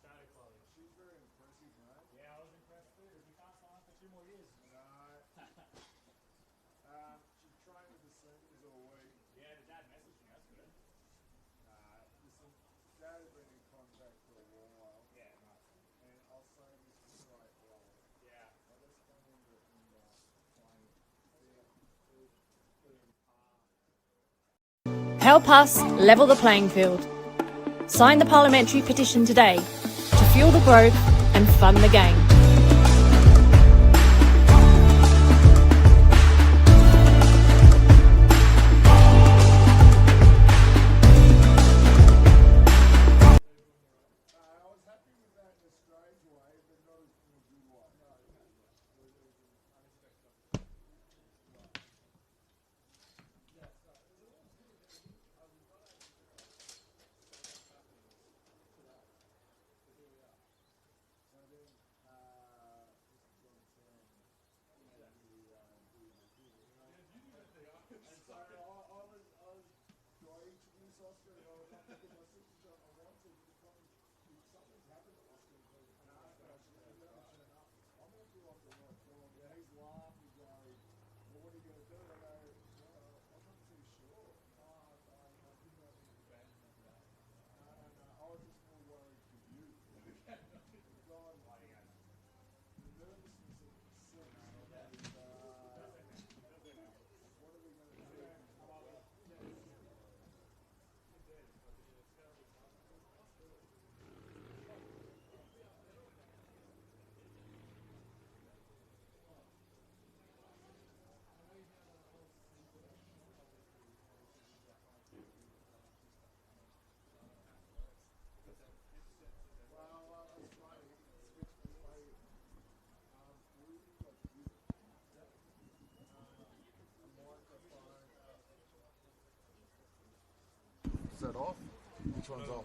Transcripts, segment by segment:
She's very impressive, mate. Yeah, I was impressed too. Does he can't sign for 2 more years? No. She trained with the seniors all week. Yeah, the dad messaged me. That's good. Listen, Dad had been in contact for a while, Yeah, nice. and I'll say this straight away. Yeah. Let us come into playing fair par. Help us level the playing field. Sign the parliamentary petition today to fuel the growth and fund the game. I was happy with that in a strange way, but not in a good way. So I was, do I introduce Oscar? And I was because my sister's on, I want to, but something's happened to Oscar. She's never turn up. I'm going to do off the right film. Yeah, he's laughing, going, well, what are you going to do? And I go, well, I'm not too sure. No, I think I need to ban him today. No, I was just more worried for you. God, the nervousness of 6 is, what are we going to do? Is that off? Which one's off?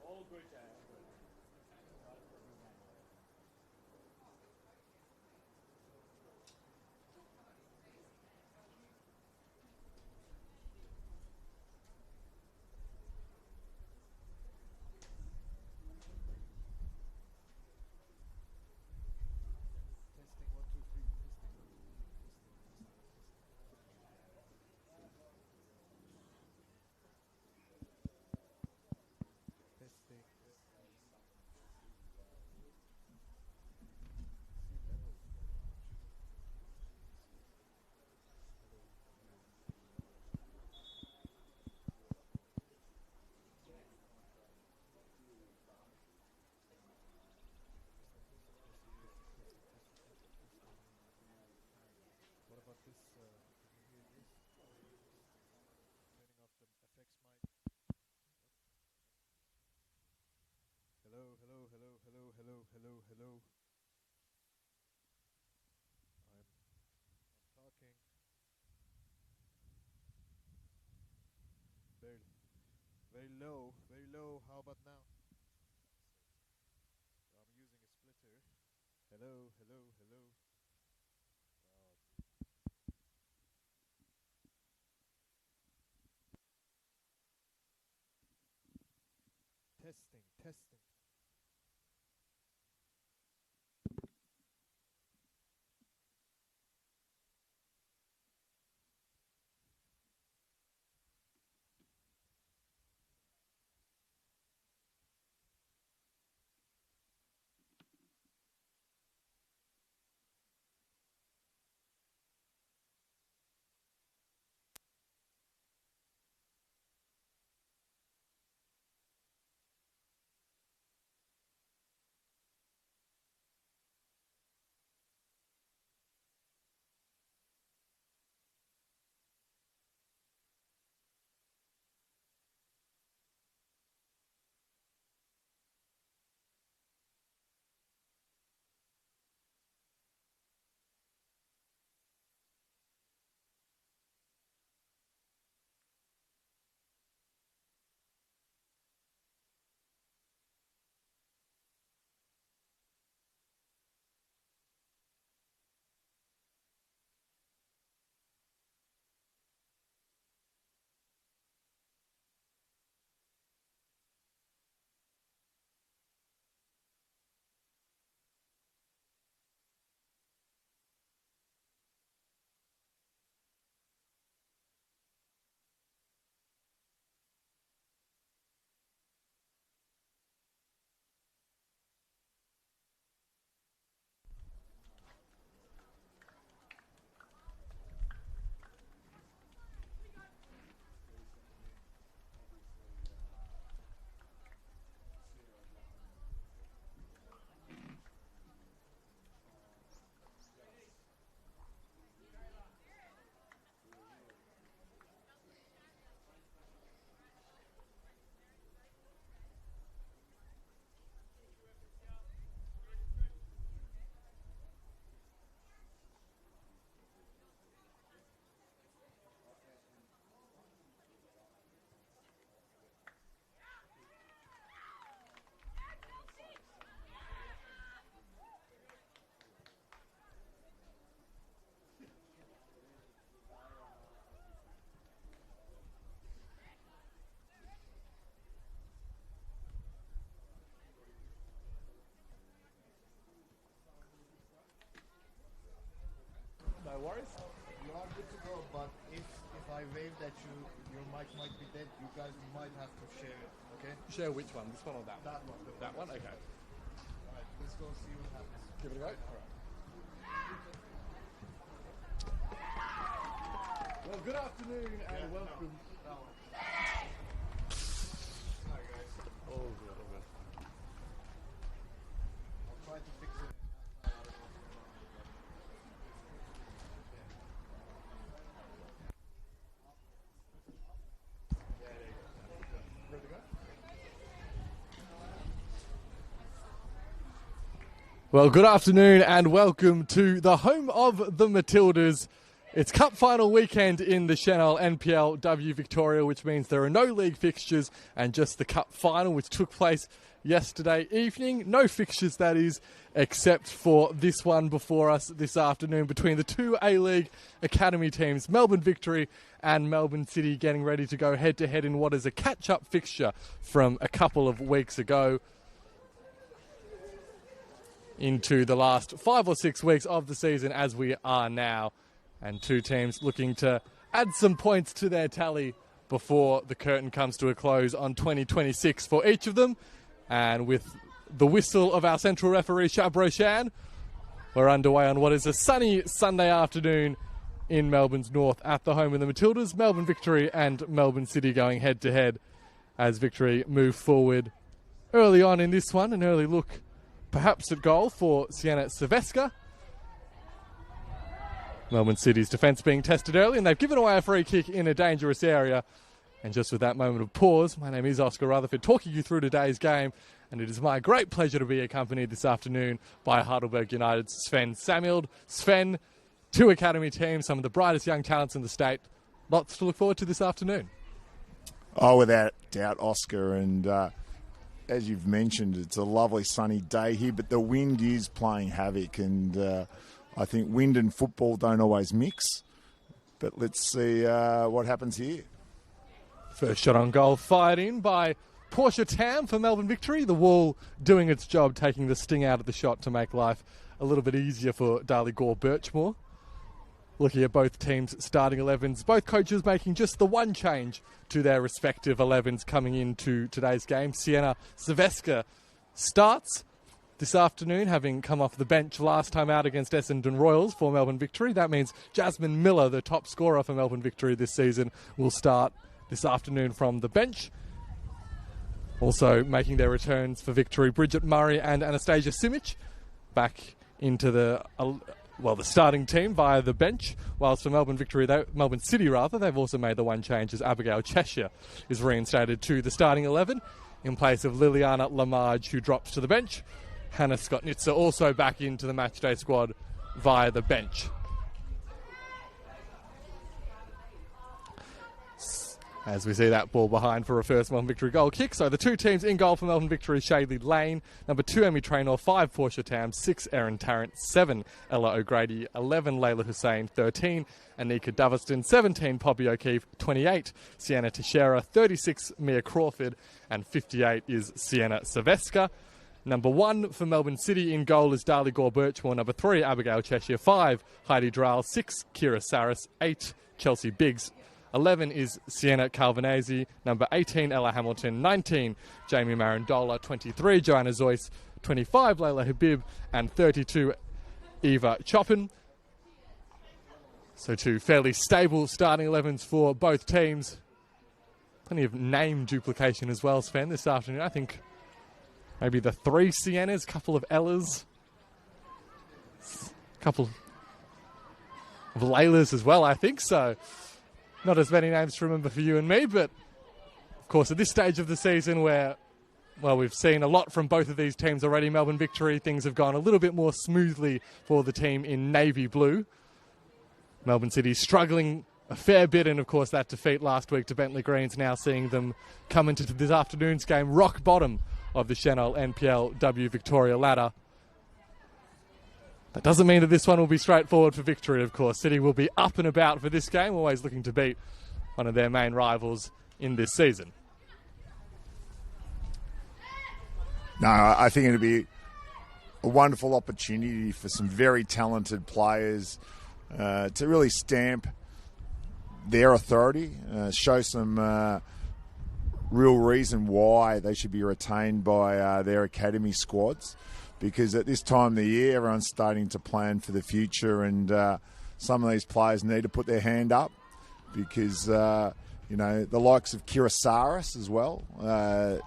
All good, Jay. All good. Testing 1, 2, 3. Testing. What about this? Can you hear this? Turning off the effects mic. Hello, hello, hello, hello, hello, hello, hello. I'm talking. Barely. Very low, very low. How about now? I'm using a splitter. Hello, hello, hello. Testing, testing. worries. You are good to go, but if I waved at you, your mic might be dead. You guys might have to share it, okay? Share which one? This one or that? That one. That one? Okay. Alright, let's go see what happens. Give it a go. All right. Well, good afternoon and welcome. Sorry, guys. All good, all good. I'll try to fix it. Ready to go? Well, good afternoon and welcome to the home of the Matildas. It's Cup final weekend in the Senol NPLW Victoria, which means there are no league fixtures and just the Cup final, which took place yesterday evening. No fixtures, that is, except for this one before us this afternoon between the two A-League academy teams, Melbourne Victory and Melbourne City, getting ready to go head-to-head in what is a catch-up fixture from a couple of weeks ago into the last 5 or 6 weeks of the season as we are now. And two teams looking to add some points to their tally before the curtain comes to a close on 2026 for each of them. And with the whistle of our central referee, Shab Roshan, we're underway on what is a sunny Sunday afternoon in Melbourne's north at the home of the Matildas. Melbourne Victory and Melbourne City going head-to-head as Victory move forward early on in this one. An early look perhaps at goal for Sienna Silvestre. Melbourne City's defence being tested early, and they've given away a free kick in a dangerous area. And just with that moment of pause, my name is Oscar Rutherford, talking you through today's game, and it is my great pleasure to be accompanied this afternoon by Heidelberg United's Sven Samuel. Sven, two academy teams, some of the brightest young talents in the state. Lots to look forward to this afternoon. Oh, without doubt, Oscar, and as you've mentioned, it's a lovely sunny day here, but the wind is playing havoc, and I think wind and football don't always mix, but let's see what happens here. First shot on goal fired in by Portia Tam for Melbourne Victory. The wall doing its job, taking the sting out of the shot to make life a little bit easier for Darley Gore-Birchmore. Looking at both teams' starting 11s, both coaches making just the one change to their respective 11s coming into today's game. Sienna Silvestre starts this afternoon, having come off the bench last time out against Essendon Royals for Melbourne Victory. That means Jasmine Miller, the top scorer for Melbourne Victory this season, will start this afternoon from the bench. Also making their returns for Victory, Bridget Murray and Anastasia Simic back into the starting team via the bench. Whilst for Melbourne City, they've also made the one change as Abigail Cheshire is reinstated to the starting 11 in place of Liliana Lamarge, who drops to the bench. Hannah Skotnitzer also back into the matchday squad via the bench. As we see that ball behind for a first Melbourne Victory goal kick. So the two teams in goal for Melbourne Victory: Shadley Lane, number 2 Emmy Traynor, 5 Portia Tam, 6 Erin Tarrant, 7 Ella O'Grady, 11 Layla Hussein, 13 Anika Doveston, 17 Poppy O'Keefe, 28 Sienna Teixeira, 36 Mia Crawford, and 58 is Sienna Silvestre. Number 1 for Melbourne City in goal is Darley Gore-Birchmore. Number 3, Abigail Cheshire. 5, Heidi Drall. 6, Kira Saris. 8, Chelsea Biggs. 11 is Sienna Calvinese. Number 18, Ella Hamilton. 19, Jamie Marandola. 23, Joanna Zoyce. 25, Layla Habib. And 32, Eva Chopin. So two fairly stable starting 11s for both teams. Plenty of name duplication as well, Sven, this afternoon. I think maybe the 3 Siennas, couple of Ellas, couple of Laylas as well, I think. So not as many names to remember for you and me, but of course at this stage of the season where, well, we've seen a lot from both of these teams already. Melbourne Victory, things have gone a little bit more smoothly for the team in navy blue. Melbourne City struggling a fair bit, and of course that defeat last week to Bentley Greens now seeing them come into this afternoon's game rock bottom of the Senol NPLW Victoria ladder. That doesn't mean that this one will be straightforward for Victory, of course. City will be up and about for this game, always looking to beat one of their main rivals in this season. No, I think it'll be a wonderful opportunity for some very talented players to really stamp their authority, show some real reason why they should be retained by their academy squads, because at this time of the year everyone's starting to plan for the future, and some of these players need to put their hand up because the likes of Kira Saris as well,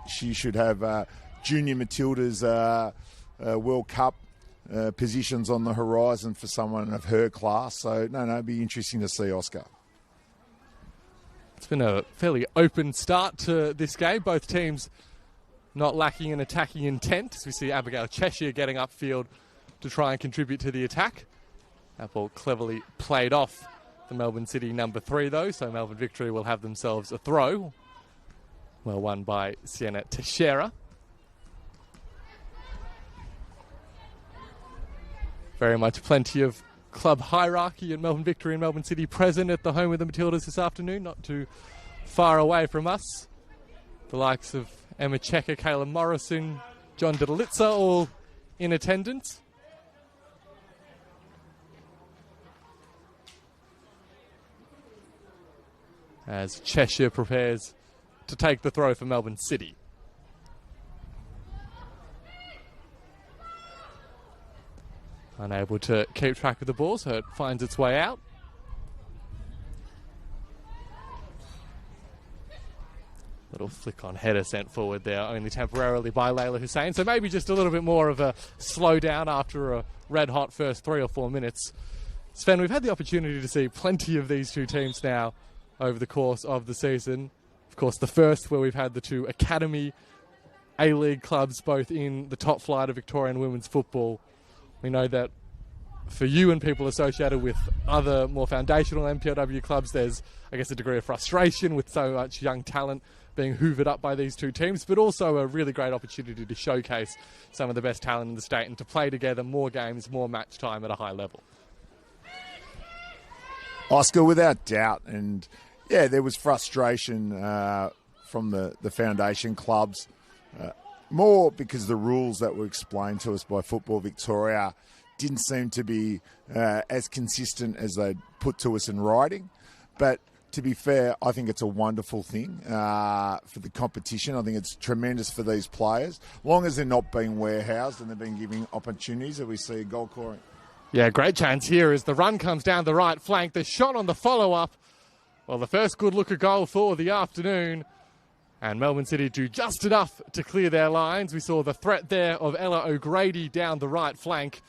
she should have Junior Matilda's World Cup positions on the horizon for someone of her class. So it'd be interesting to see, Oscar. It's been a fairly open start to this game. Both teams not lacking in attacking intent, as we see Abigail Cheshire getting upfield to try and contribute to the attack. That ball cleverly played off the Melbourne City number 3, though, so Melbourne Victory will have themselves a throw. Well won by Sienna Teixeira. Very much plenty of club hierarchy in Melbourne Victory and Melbourne City present at the home of the Matildas this afternoon, not too far away from us. The likes of Emma Checker, Kayla Morrison, John Didalitza all in attendance. As Cheshire prepares to take the throw for Melbourne City. Unable to keep track of the ball, so it finds its way out. Little flick on header sent forward there, only temporarily by Layla Hussein. So maybe just a little bit more of a slowdown after a red-hot first 3 or 4 minutes. Sven, we've had the opportunity to see plenty of these two teams now over the course of the season. Of course, the first where we've had the two academy A-League clubs both in the top flight of Victorian women's football. We know that for you and people associated with other more foundational NPLW clubs, there's, I guess, a degree of frustration with so much young talent being hoovered up by these two teams, but also a really great opportunity to showcase some of the best talent in the state and to play together more games, more match time at a high level. Oscar, without doubt. And yeah, there was frustration from the foundation clubs, more because the rules that were explained to us by Football Victoria didn't seem to be as consistent as they'd put to us in writing. But to be fair, I think it's a wonderful thing for the competition. I think it's tremendous for these players, long as they're not being warehoused and they're being given opportunities. That we see a goal scoring. Yeah, great chance here as the run comes down the right flank. The shot on the follow-up. Well, the first good look at goal for the afternoon. And Melbourne City do just enough to clear their lines. We saw the threat there of Ella O'Grady down the right flank.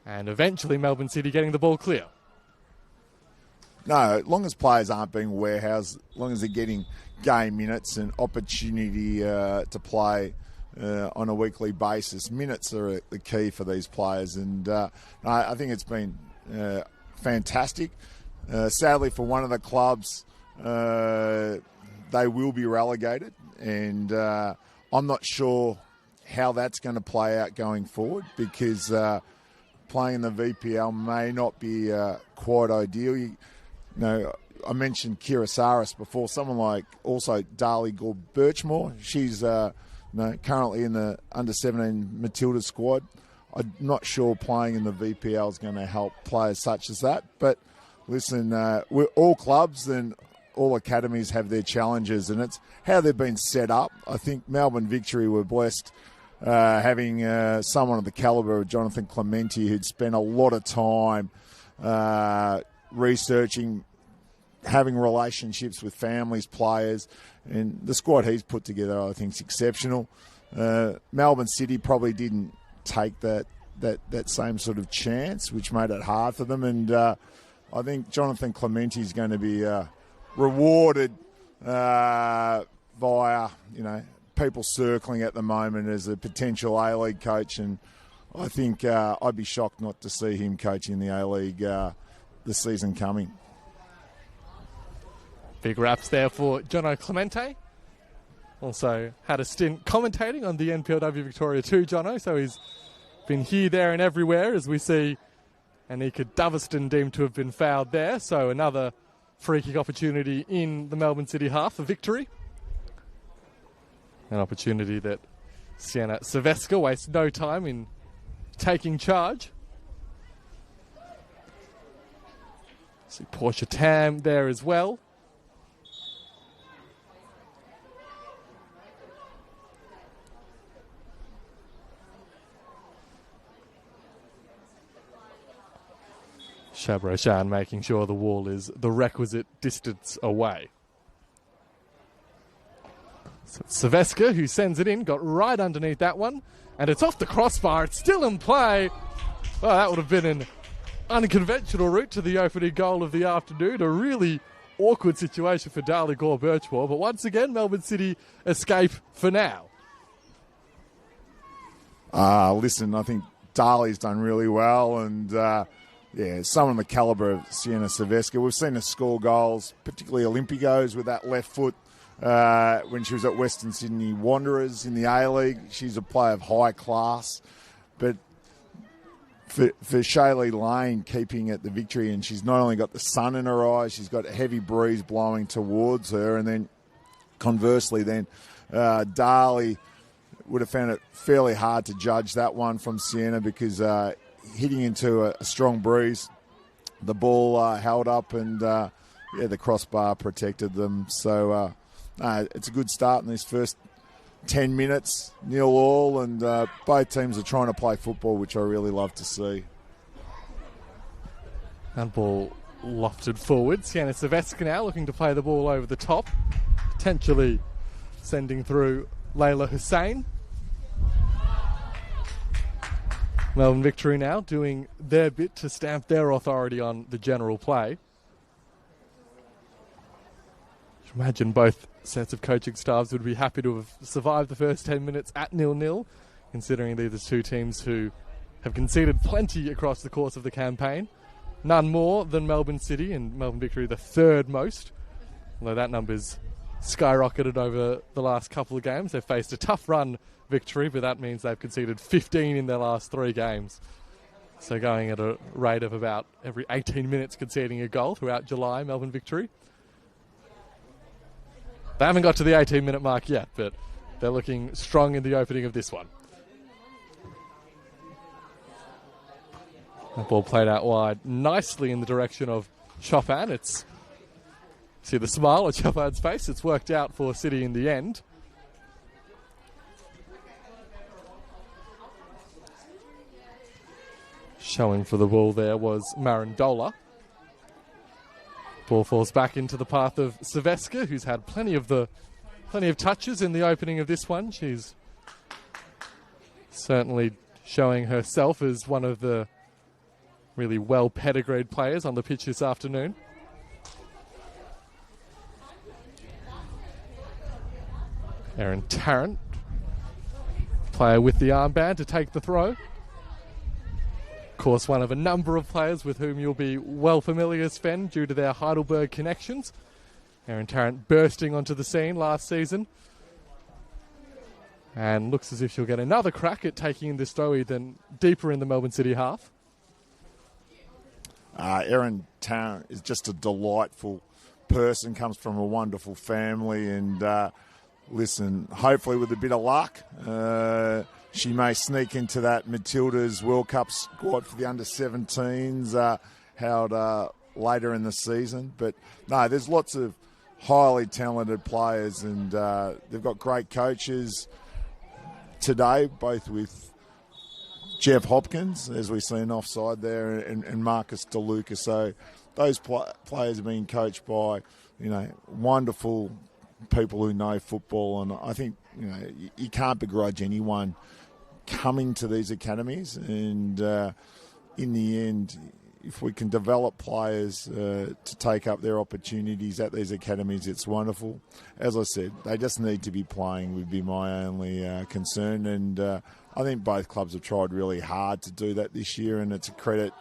And eventually Melbourne City getting the ball clear. No, as long as players aren't being warehoused, as long as they're getting game minutes and opportunity to play on a weekly basis, minutes are the key for these players. And I think it's been fantastic. Sadly for one of the clubs, they will be relegated, and I'm not sure how that's going to play out going forward, because playing in the VPL may not be quite ideal. I mentioned Kira Saris before. Someone like also Darlie Gore Birchmore. She's currently in the under-17 Matilda squad. I'm not sure playing in the VPL is going to help players such as that. But listen, we're all clubs and all academies have their challenges, and it's how they've been set up. I think Melbourne Victory were blessed having someone of the calibre of Jonathan Clementi, who'd spent a lot of time researching, having relationships with families, players, and the squad he's put together I think is exceptional. Melbourne City probably didn't take that same sort of chance, which made it hard for them, and I think Jonathan Clementi is going to be rewarded via people circling at the moment as a potential A-League coach, and I think I'd be shocked not to see him coaching the A-League the season coming. Big raps there for Jono Clemente. Also had a stint commentating on the NPLW Victoria 2, Jono, so he's been here, there and everywhere, as we see Anika Doveston deemed to have been fouled there. So another free kick opportunity in the Melbourne City half for Victory. An opportunity that Sienna Silvesca wastes no time in taking charge. See Portia Tam there as well. Shabroshan making sure the wall is the requisite distance away. So it's Saveska who sends it in, got right underneath that one, and it's off the crossbar. It's still in play. Well, that would have been an unconventional route to the opening goal of the afternoon. A really awkward situation for Darley Gore Birchmore, but once again, Melbourne City escape for now. Listen, I think Darley's done really well, and someone the calibre of Sienna Saveska. We've seen her score goals, particularly Olympicos with that left foot when she was at Western Sydney Wanderers in the A-League. She's a player of high class, but for Shaylee Lane keeping at the victory, and she's not only got the sun in her eyes, she's got a heavy breeze blowing towards her, and then conversely then Darley would have found it fairly hard to judge that one from Sienna because hitting into a strong breeze, the ball held up and the crossbar protected them. So it's a good start in this first 10 minutes, 0-0, and both teams are trying to play football, which I really love to see. And ball lofted forward. Sienna Saveska now looking to play the ball over the top, potentially sending through Layla Hussein. Melbourne Victory now doing their bit to stamp their authority on the general play. Imagine both sets of coaching staffs would be happy to have survived the first 10 minutes at 0-0, considering these are two teams who have conceded plenty across the course of the campaign. None more than Melbourne City, and Melbourne Victory the third most, although that number's skyrocketed over the last couple of games. They've faced a tough run victory, but that means they've conceded 15 in their last 3 games. So going at a rate of about every 18 minutes conceding a goal throughout July, Melbourne Victory. They haven't got to the 18-minute mark yet, but they're looking strong in the opening of this one. The ball played out wide nicely in the direction of Chopin. See the smile on Chopin's face. It's worked out for City in the end. Showing for the ball there was Marandola. Ball falls back into the path of Saveska, who's had plenty of touches in the opening of this one. She's certainly showing herself as one of the really well pedigreed players on the pitch this afternoon. Erin Tarrant, player with the armband to take the throw. Of course, one of a number of players with whom you'll be well familiar, Sven, due to their Heidelberg connections. Erin Tarrant bursting onto the scene last season. And looks as if she'll get another crack at taking this throw even deeper in the Melbourne City half. Erin Tarrant is just a delightful person, comes from a wonderful family, and listen, hopefully with a bit of luck, she may sneak into that Matilda's World Cup squad for the under-17s held later in the season. But no, there's lots of highly talented players, and they've got great coaches today, both with Jeff Hopkins, as we've seen offside there, and Marcus DeLuca. So those players are being coached by, wonderful people who know football, and I think, you can't begrudge anyone coming to these academies, and in the end, if we can develop players to take up their opportunities at these academies, it's wonderful. As I said, they just need to be playing would be my only concern, and I think both clubs have tried really hard to do that this year, and it's a credit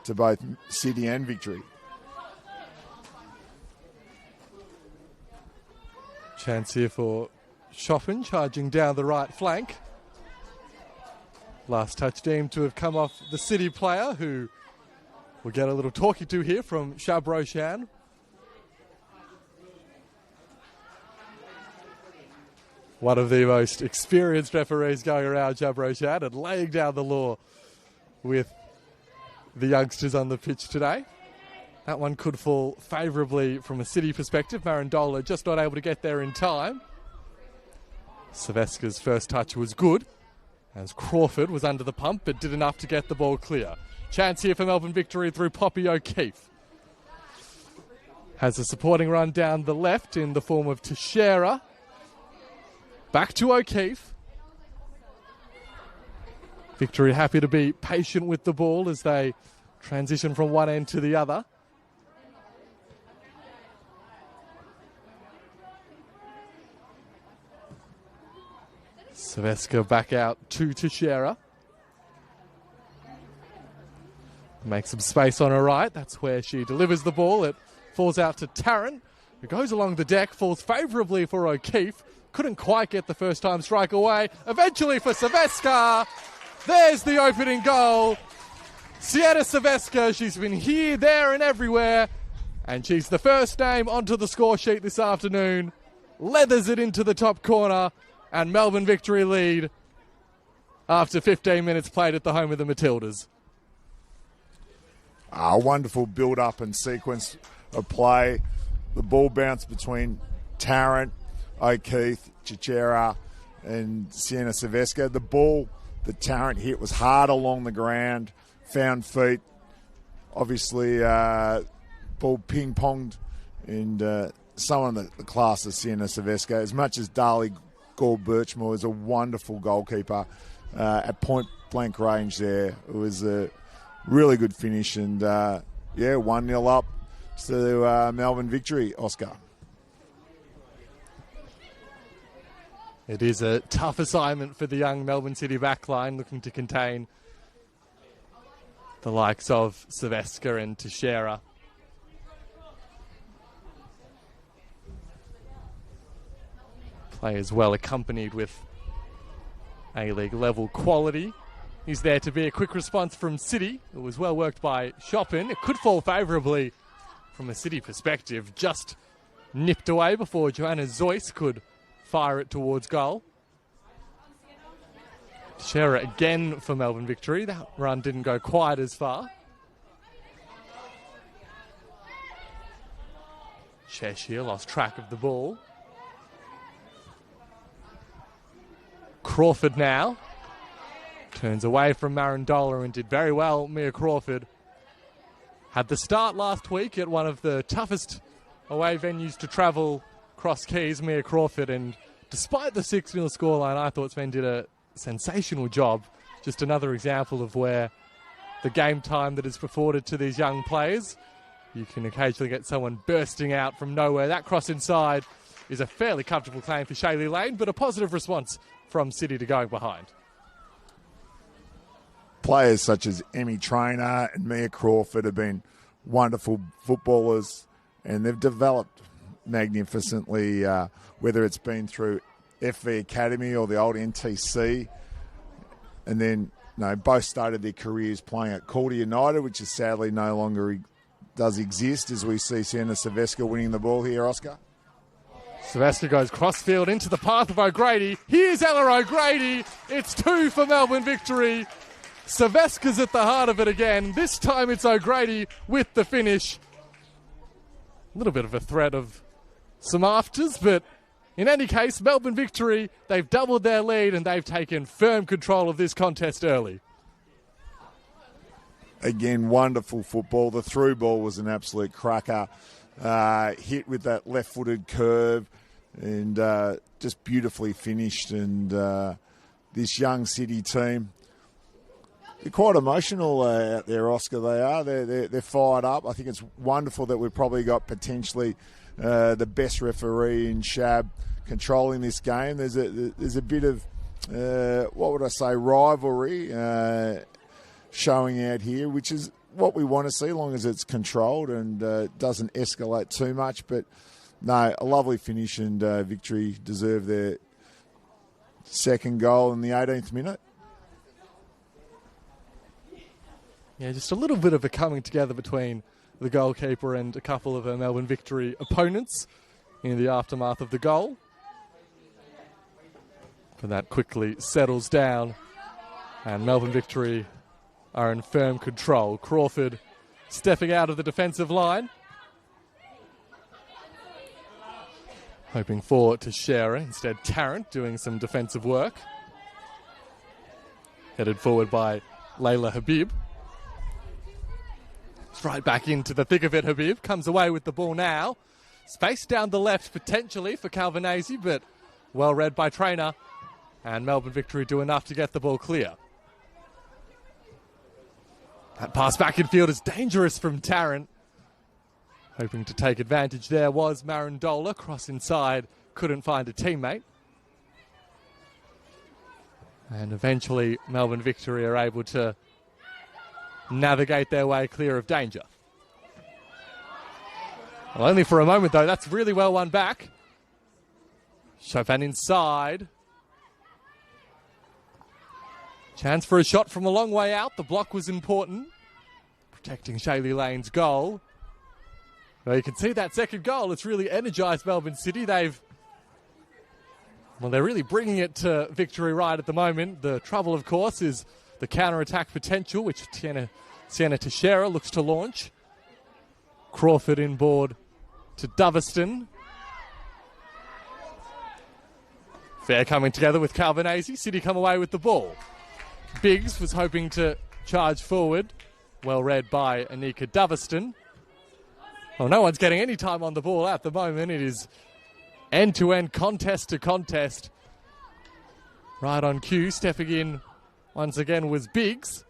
to both City and Victory. Chance here for Chopin charging down the right flank. Last touch deemed to have come off the City player, who we'll get a little talking to here from Shabroshan. One of the most experienced referees going around, Shabroshan, and laying down the law with the youngsters on the pitch today. That one could fall favourably from a City perspective. Marandola just not able to get there in time. Silveska's first touch was good, as Crawford was under the pump but did enough to get the ball clear. Chance here for Melbourne Victory through Poppy O'Keefe. Has a supporting run down the left in the form of Teixeira. Back to O'Keefe. Victory happy to be patient with the ball as they transition from one end to the other. Silveska back out to Teixeira. Makes some space on her right. That's where she delivers the ball. It falls out to Tarrant, who goes along the deck, falls favourably for O'Keefe. Couldn't quite get the first time strike away. Eventually for Silveska. There's the opening goal. Sienna Silveska, she's been here, there and everywhere. And she's the first name onto the score sheet this afternoon. Leathers it into the top corner. And Melbourne Victory lead after 15 minutes played at the home of the Matildas. A wonderful build-up and sequence of play. The ball bounced between Tarrant, O'Keefe, Teixeira and Sienna Silveska. The ball that Tarrant hit was hard along the ground, found feet. Obviously, ball ping-ponged, and someone the class of Sienna Silveska, as much as Darley Gore-Birchmore is a wonderful goalkeeper at point-blank range there. It was a really good finish, and 1-0 up to Melbourne Victory, Oscar. It is a tough assignment for the young Melbourne City backline, looking to contain the likes of Silveska and Teixeira. Players well accompanied with A-League level quality. He's there to be a quick response from City. It was well worked by Chopin. It could fall favourably from a City perspective. Just nipped away before Joanna Zoyce could fire it towards goal. Teixeira again for Melbourne Victory. That run didn't go quite as far. Cheshire lost track of the ball. Crawford now turns away from Marandola and did very well. Mia Crawford had the start last week at one of the toughest away venues to travel across Keys, Mia Crawford, and despite the 6-0 scoreline, I thought Sven did a sensational job. Just another example of where the game time that is afforded to these young players. You can occasionally get someone bursting out from nowhere. That cross inside is a fairly comfortable claim for Shaylee Lane, but a positive response from City to going behind. Players such as Emmy Traynor and Mia Crawford have been wonderful footballers, and they've developed magnificently, whether it's been through FV Academy or the old NTC. And then, both started their careers playing at Calder United, which is sadly no longer does exist, as we see Sienna Silveska winning the ball here, Oscar. Silveska goes crossfield into the path of O'Grady. Here's Ella O'Grady. It's 2 for Melbourne Victory. Silveska's at the heart of it again. This time it's O'Grady with the finish. A little bit of a threat of some afters, but in any case, Melbourne Victory, they've doubled their lead and they've taken firm control of this contest early. Again, wonderful football. The through ball was an absolute cracker. Hit with that left-footed curve and just beautifully finished. And this young City team, they're quite emotional out there, Oscar. They are. They're fired up. I think it's wonderful that we've probably got potentially the best referee in Shab controlling this game. There's a bit of rivalry showing out here, which is what we want to see, as long as it's controlled and doesn't escalate too much. But no, a lovely finish, and Victory deserve their second goal in the 18th minute. Yeah, just a little bit of a coming together between the goalkeeper and a couple of Melbourne Victory opponents in the aftermath of the goal. But that quickly settles down, and Melbourne Victory are in firm control. Crawford stepping out of the defensive line. Hoping for Teixeira, instead Tarrant doing some defensive work. Headed forward by Layla Habib. It's right back into the thick of it, Habib. Comes away with the ball now. Space down the left potentially for Calvinesi, but well read by Trainer. And Melbourne Victory do enough to get the ball clear. That pass back in field is dangerous from Tarrant. Hoping to take advantage there was Marandola. Cross inside, couldn't find a teammate. And eventually Melbourne Victory are able to navigate their way clear of danger. Well, only for a moment though, that's really well won back. Chauvin inside. Chance for a shot from a long way out. The block was important. Protecting Shaylee Lane's goal. Well, you can see that second goal. It's really energised Melbourne City. They're really bringing it to victory right at the moment. The trouble, of course, is the counter-attack potential, which Sienna Teixeira looks to launch. Crawford inboard to Doverston. Fair coming together with Calvinesi. City come away with the ball. Biggs was hoping to charge forward. Well read by Anika Doverston. Well, no one's getting any time on the ball at the moment. It is end-to-end, contest to contest. Right on cue, stepping in once again was Biggs.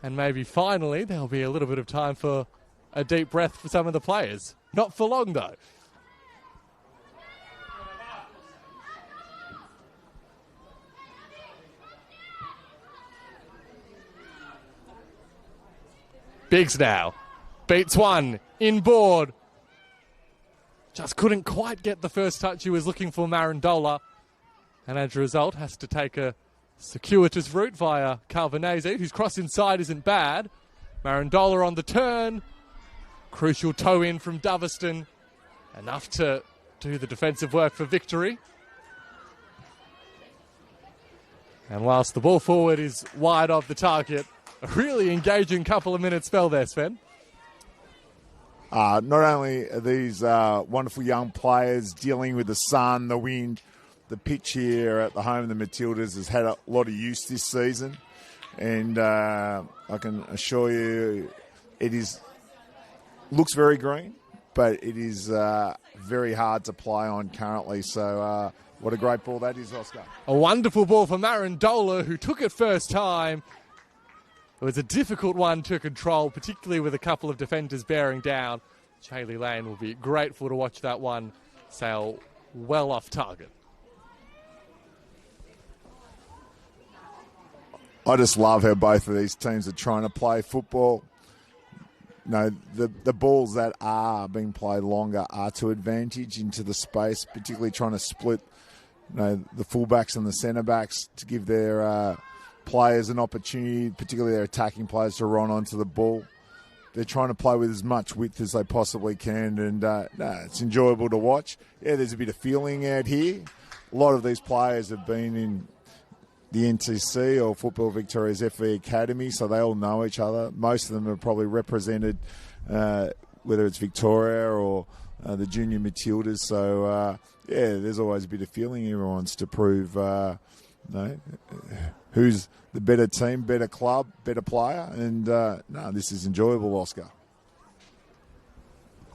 And maybe finally there'll be a little bit of time for a deep breath for some of the players. Not for long, though. Biggs now. Beats one. Inboard. Just couldn't quite get the first touch he was looking for, Marandola. And as a result, has to take a circuitous route via Calvinesi, whose cross inside isn't bad. Marandola on the turn. Crucial toe in from Doverston. Enough to do the defensive work for victory. And whilst the ball forward is wide of the target, a really engaging couple of minutes spell there, Sven. Not only are these wonderful young players dealing with the sun, the wind, the pitch here at the home of the Matildas has had a lot of use this season. And I can assure you looks very green, but it is very hard to play on currently. So what a great ball that is, Oscar. A wonderful ball for Marandola, who took it first time. It was a difficult one to control, particularly with a couple of defenders bearing down. Shaylee Lane will be grateful to watch that one sail well off target. I just love how both of these teams are trying to play football. No, the balls that are being played longer are to advantage into the space, particularly trying to split the fullbacks and the centre-backs to give their players an opportunity, particularly their attacking players, to run onto the ball. They're trying to play with as much width as they possibly can, and it's enjoyable to watch. Yeah, there's a bit of feeling out here. A lot of these players have been in the NTC or Football Victoria's FV Academy, so they all know each other. Most of them have probably represented, whether it's Victoria or the Junior Matildas. So, there's always a bit of feeling. Everyone wants to prove who's the better team, better club, better player. And, this is enjoyable, Oscar.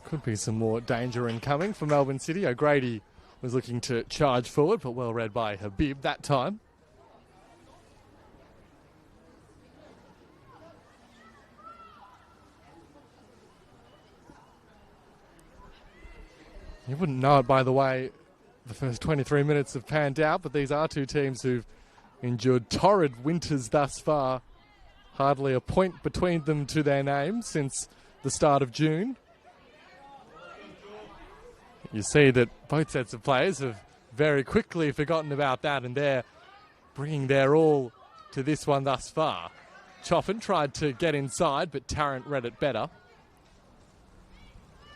Could be some more danger incoming for Melbourne City. O'Grady was looking to charge forward, but well read by Habib that time. You wouldn't know it, by the way. The first 23 minutes have panned out, but these are two teams who've endured torrid winters thus far. Hardly a point between them to their names since the start of June. You see that both sets of players have very quickly forgotten about that, and they're bringing their all to this one thus far. Choffin tried to get inside, but Tarrant read it better.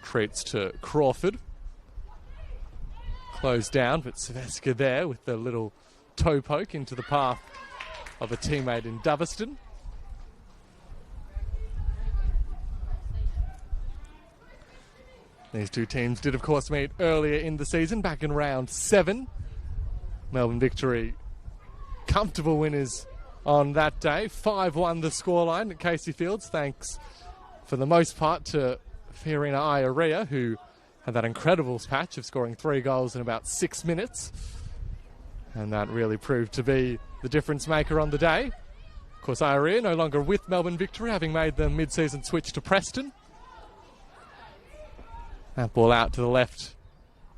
Treats to Crawford. Closed down, but Silvestre there with the little toe poke into the path of a teammate in Doverston. These two teams did, of course, meet earlier in the season, back in round 7. Melbourne Victory, comfortable winners on that day. 5-1 the scoreline at Casey Fields, thanks for the most part to Fiorina Iorea, who had that incredible patch of scoring 3 goals in about 6 minutes. And that really proved to be the difference maker on the day. Of course, Iorea no longer with Melbourne Victory, having made the mid-season switch to Preston. That ball out to the left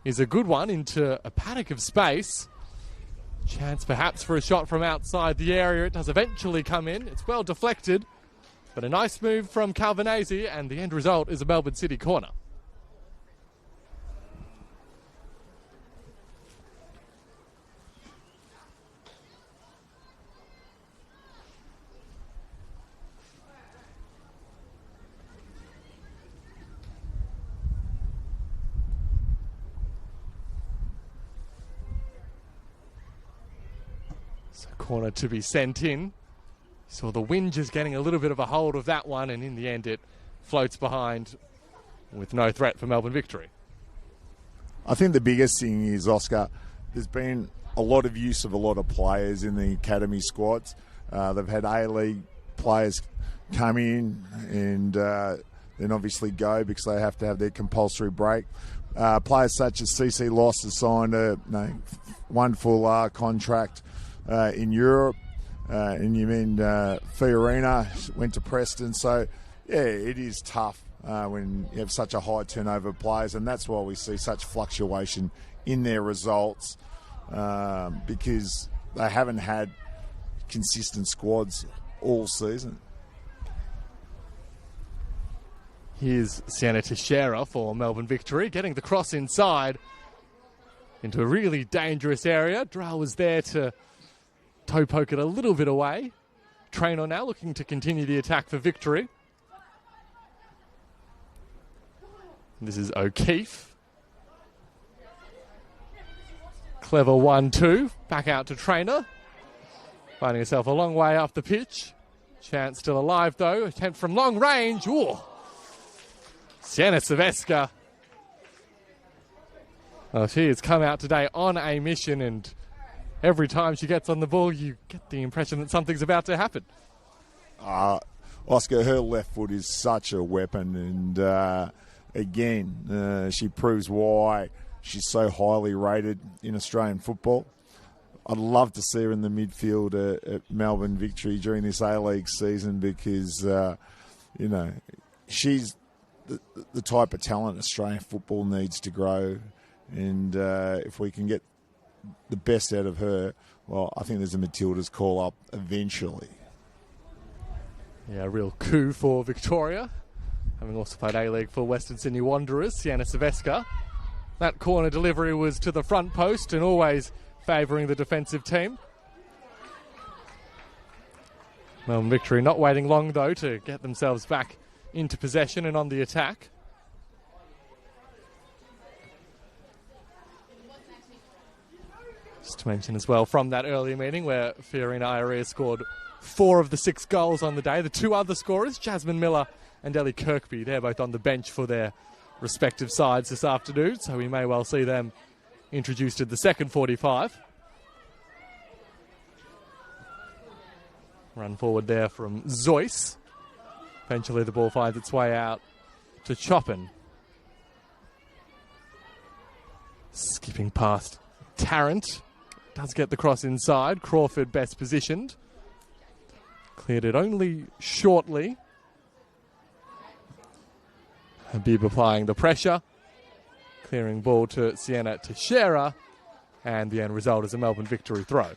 is a good one into a paddock of space. Chance perhaps for a shot from outside the area. It does eventually come in. It's well deflected, but a nice move from Calvinese, and the end result is a Melbourne City corner. So corner to be sent in. Saw the wind just getting a little bit of a hold of that one, and in the end it floats behind with no threat for Melbourne Victory. I think the biggest thing is, Oscar, there's been a lot of use of a lot of players in the academy squads. They've had A-League players come in and then obviously go because they have to have their compulsory break. Players such as CC Loss has signed a one full contract in Europe, and you mean Fiorina went to Preston. So, yeah, it is tough when you have such a high turnover of players, and that's why we see such fluctuation in their results because they haven't had consistent squads all season. Here's Sienna Teixeira for Melbourne Victory, getting the cross inside into a really dangerous area. Drell was there to toe poke it a little bit away. Traynor now looking to continue the attack for Victory. This is O'Keefe. Clever 1-2. Back out to Traynor. Finding herself a long way off the pitch. Chance still alive though. Attempt from long range. Ooh. Sienna Silvesca. Well, she has come out today on a mission, and every time she gets on the ball, you get the impression that something's about to happen. Oscar, her left foot is such a weapon, and again, she proves why she's so highly rated in Australian football. I'd love to see her in the midfield at Melbourne Victory during this A-League season because, she's the type of talent Australian football needs to grow. And if we can get the best out of her, well, I think there's a Matilda's call-up eventually. Yeah, a real coup for Victoria. Having also played A-League for Western Sydney Wanderers, Sienna Silvesca. That corner delivery was to the front post and always favouring the defensive team. Melbourne Victory not waiting long, though, to get themselves back into possession and on the attack. Just to mention as well, from that earlier meeting where Fiorina Iorea scored 4 of the 6 goals on the day, the 2 other scorers, Jasmine Miller and Ellie Kirkby, they're both on the bench for their respective sides this afternoon, so we may well see them introduced at the second 45. Run forward there from Zoyce. Eventually the ball finds its way out to Chopin. Skipping past Tarrant. Does get the cross inside. Crawford best positioned. Cleared it only shortly. Habib applying the pressure. Clearing ball to Sienna Teixeira. And the end result is a Melbourne Victory throw.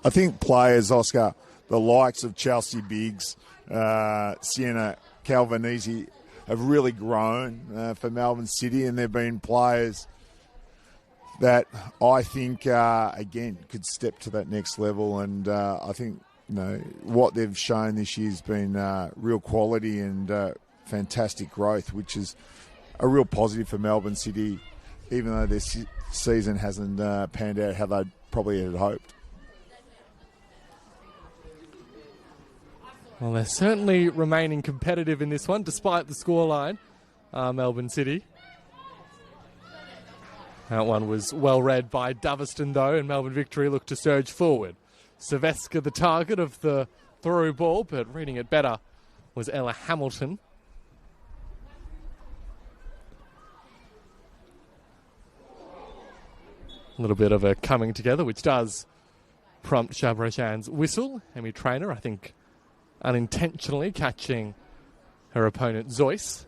I think players, Oscar, the likes of Chelsea Biggs, Sienna Calvinese, have really grown for Melbourne City, and they've been players that I think, again, could step to that next level. And I think what they've shown this year has been real quality and fantastic growth, which is a real positive for Melbourne City, even though their season hasn't panned out how they probably had hoped. Well, they're certainly remaining competitive in this one, despite the scoreline, Melbourne City. That one was well read by Doveston, though, and Melbourne Victory looked to surge forward. Silvestre the target of the through ball, but reading it better was Ella Hamilton. A little bit of a coming together, which does prompt Chabrachan's whistle. Emmy Traynor, I think, unintentionally catching her opponent Zoyce.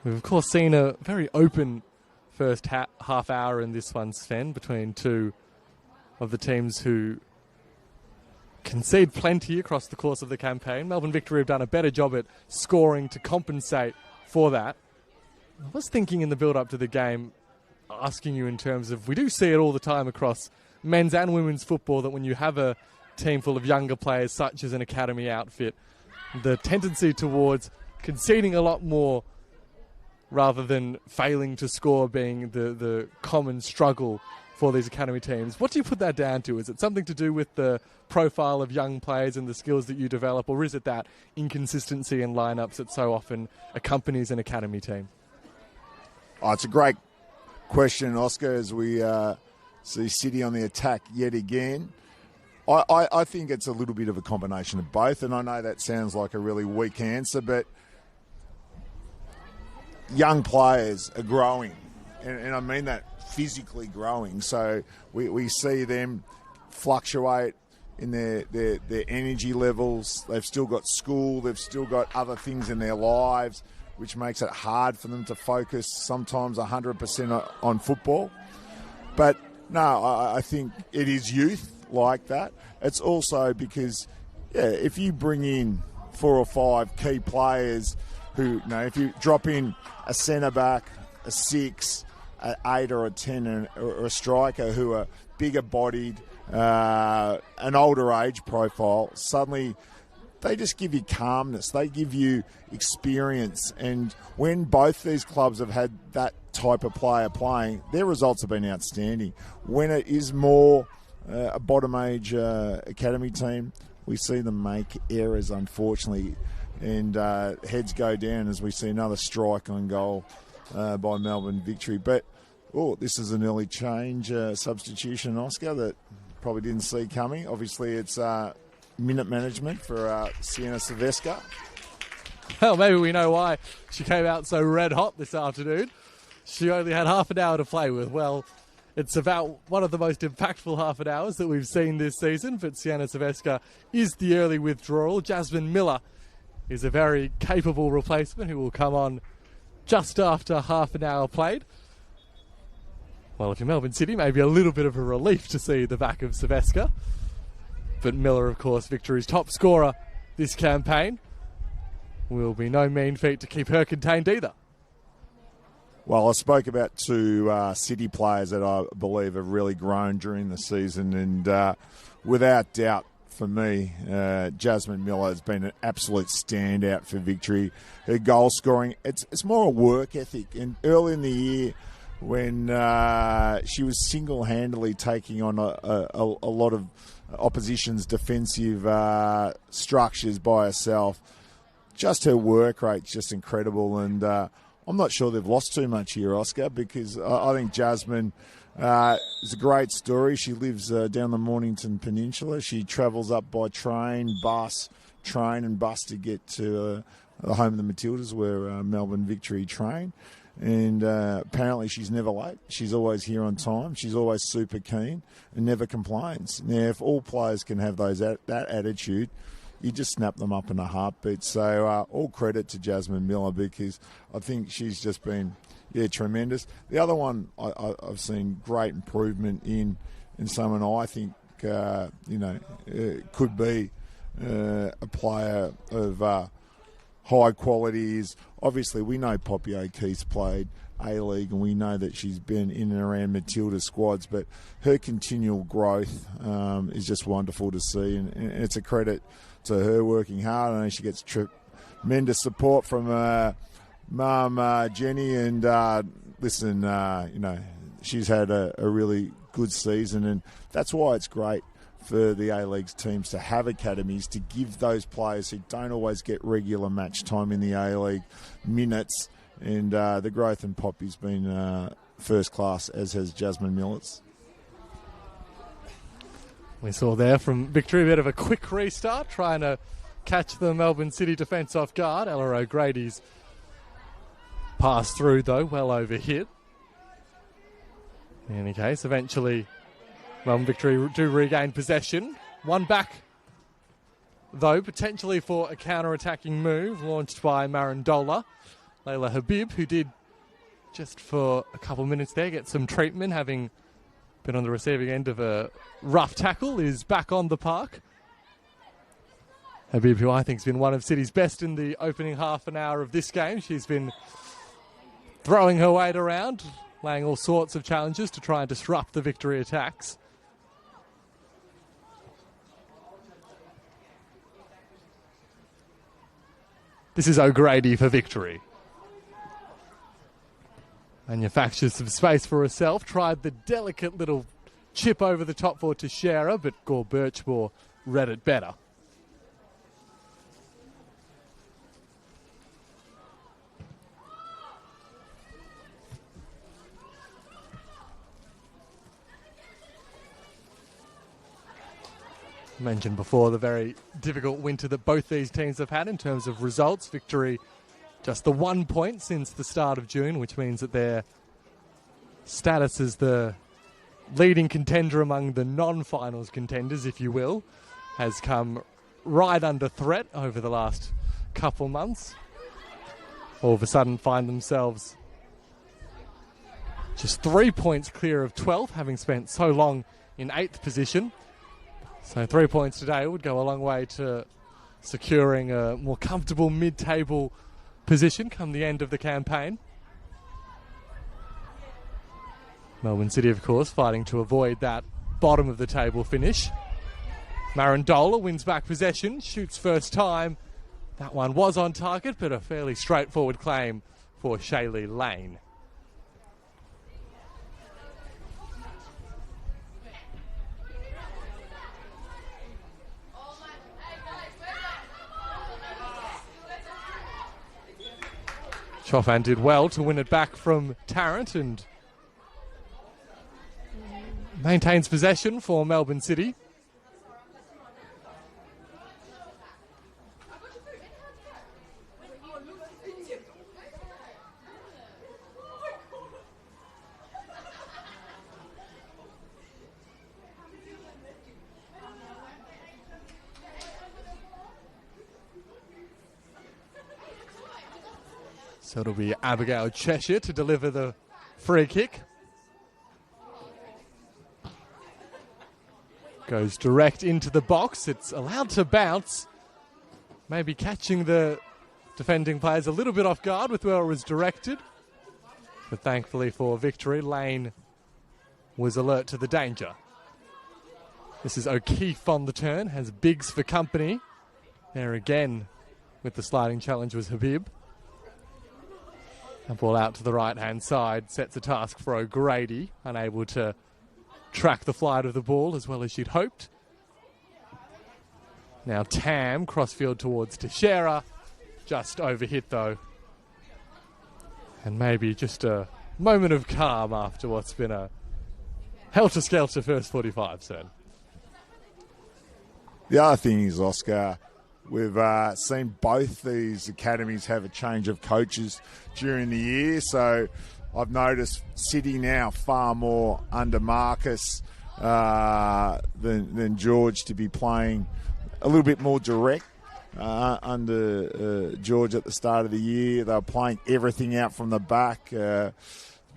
We've, of course, seen a very open first half hour in this one, Sven, between two of the teams who concede plenty across the course of the campaign. Melbourne Victory have done a better job at scoring to compensate for that. I was thinking in the build-up to the game, asking you in terms of, we do see it all the time across men's and women's football, that when you have a team full of younger players, such as an academy outfit, the tendency towards conceding a lot more rather than failing to score being the common struggle for these academy teams. What do you put that down to? Is it something to do with the profile of young players and the skills that you develop, or is it that inconsistency in lineups that so often accompanies an academy team? Oh, it's a great question, Oscar, as we see City on the attack yet again. I think it's a little bit of a combination of both, and I know that sounds like a really weak answer, but young players are growing, and I mean that physically growing. So we see them fluctuate in their energy levels. They've still got school, they've still got other things in their lives, which makes it hard for them to focus sometimes 100% on football. But no, I think it is youth like that. It's also because, if you bring in 4 or 5 key players who, if you drop in a centre-back, a 6, an 8 or a 10 or a striker who are bigger-bodied, an older age profile, suddenly they just give you calmness. They give you experience. And when both these clubs have had that type of player playing, their results have been outstanding. When it is more a bottom-age academy team, we see them make errors, unfortunately, and heads go down as we see another strike on goal by Melbourne Victory. But, this is an early change, substitution, Oscar, that probably didn't see coming. Obviously, it's minute management for Sienna Silvestre. Well, maybe we know why she came out so red hot this afternoon. She only had half an hour to play with. Well, it's about one of the most impactful half an hours that we've seen this season, but Sienna Silvestre is the early withdrawal. Jasmine Miller is a very capable replacement who will come on just after half an hour played. Well, if you're Melbourne City, maybe a little bit of a relief to see the back of Silvestre. But Miller, of course, Victory's top scorer this campaign. Will be no mean feat to keep her contained either. Well, I spoke about 2 City players that I believe have really grown during the season, and without doubt, for me, Jasmine Miller has been an absolute standout for Victory. Her goal scoring, it's more a work ethic. And early in the year, when she was single-handedly taking on a lot of opposition's defensive structures by herself, just her work rate's just incredible. And I'm not sure they've lost too much here, Oscar, because I think Jasmine is a great story. She lives down the Mornington Peninsula. She travels up by train and bus to get to the home of the Matildas, where Melbourne Victory train. And apparently she's never late. She's always here on time. She's always super keen and never complains. Now, if all players can have that attitude, you just snap them up in a heartbeat. So all credit to Jasmine Miller, because I think she's just been tremendous. The other one I've seen great improvement in someone I think could be a player of high quality is, obviously we know Poppy O'Keefe's played A-League and we know that she's been in and around Matilda squads, but her continual growth is just wonderful to see, and it's a credit to her working hard. I know she gets tremendous support from Mum Jenny, and listen, she's had a really good season, and that's why it's great for the A-League's teams to have academies, to give those players who don't always get regular match time in the A-League minutes, and the growth in Poppy's been first class, as has Jasmine Millet's. We saw there from Victory a bit of a quick restart, trying to catch the Melbourne City defence off guard. Ella O'Grady's pass through, though, well overhit. In any case, eventually Melbourne Victory do regain possession. One back, though, potentially for a counter-attacking move launched by Marandola. Layla Habib, who did, just for a couple of minutes there, get some treatment, having been on the receiving end of a rough tackle, is back on the park. Habib, who I think has been one of City's best in the opening half an hour of this game. She's been throwing her weight around, laying all sorts of challenges to try and disrupt the Victory attacks. This is O'Grady for Victory. Manufactures some space for herself, tried the delicate little chip over the top for Teixeira, but Gore Birchmore read it better. Mentioned before the very difficult winter that both these teams have had in terms of results. Victory just the 1 point since the start of June, which means that their status as the leading contender among the non-finals contenders, if you will, has come right under threat over the last couple months. All of a sudden find themselves just 3 points clear of 12th, having spent so long in 8th position. So 3 points today would go a long way to securing a more comfortable mid-table position come the end of the campaign. Melbourne City, of course, fighting to avoid that bottom of the table finish. Marandola wins back possession, shoots first time. That one was on target, but a fairly straightforward claim for Shaylee Lane. Chofan did well to win it back from Tarrant and maintains possession for Melbourne City. So it'll be Abigail Cheshire to deliver the free kick. Goes direct into the box. It's allowed to bounce. Maybe catching the defending players a little bit off guard with where it was directed. But thankfully for Victory, Lane was alert to the danger. This is O'Keefe on the turn. Has Biggs for company. There again with the sliding challenge was Habib. A ball out to the right-hand side, sets a task for O'Grady, unable to track the flight of the ball as well as she'd hoped. Now Tam, crossfield towards Teixeira, just overhit though. And maybe just a moment of calm after what's been a helter-skelter first 45, son. The other thing is, Oscar, we've seen both these academies have a change of coaches during the year. So I've noticed City now far more under Marcus than George to be playing a little bit more direct under George at the start of the year. They were playing everything out from the back.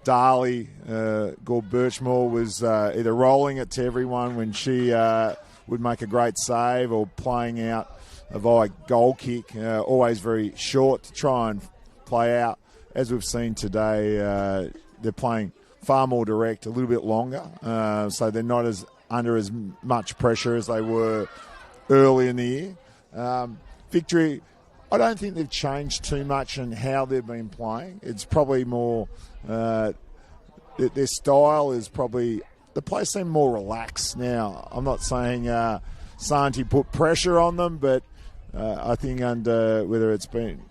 Darley, Gore Birchmore was either rolling it to everyone when she would make a great save or playing out a goal kick, always very short to try and play out. As we've seen today, they're playing far more direct, a little bit longer, so they're not as under as much pressure as they were early in the year. Victory, I don't think they've changed too much in how they've been playing. It's probably more, their style is probably, the players seem more relaxed now. I'm not saying Santi put pressure on them, but I think under, whether it's been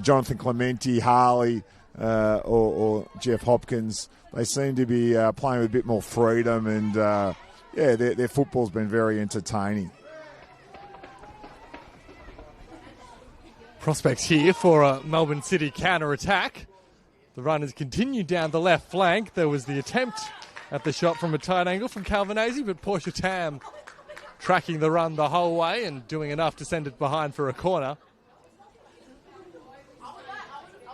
Jonathan Clementi, Harley, or Jeff Hopkins, they seem to be playing with a bit more freedom, and their football's been very entertaining. Prospects here for a Melbourne City counter-attack. The run has continued down the left flank. There was the attempt at the shot from a tight angle from Calvinese, but Portia Tam tracking the run the whole way and doing enough to send it behind for a corner.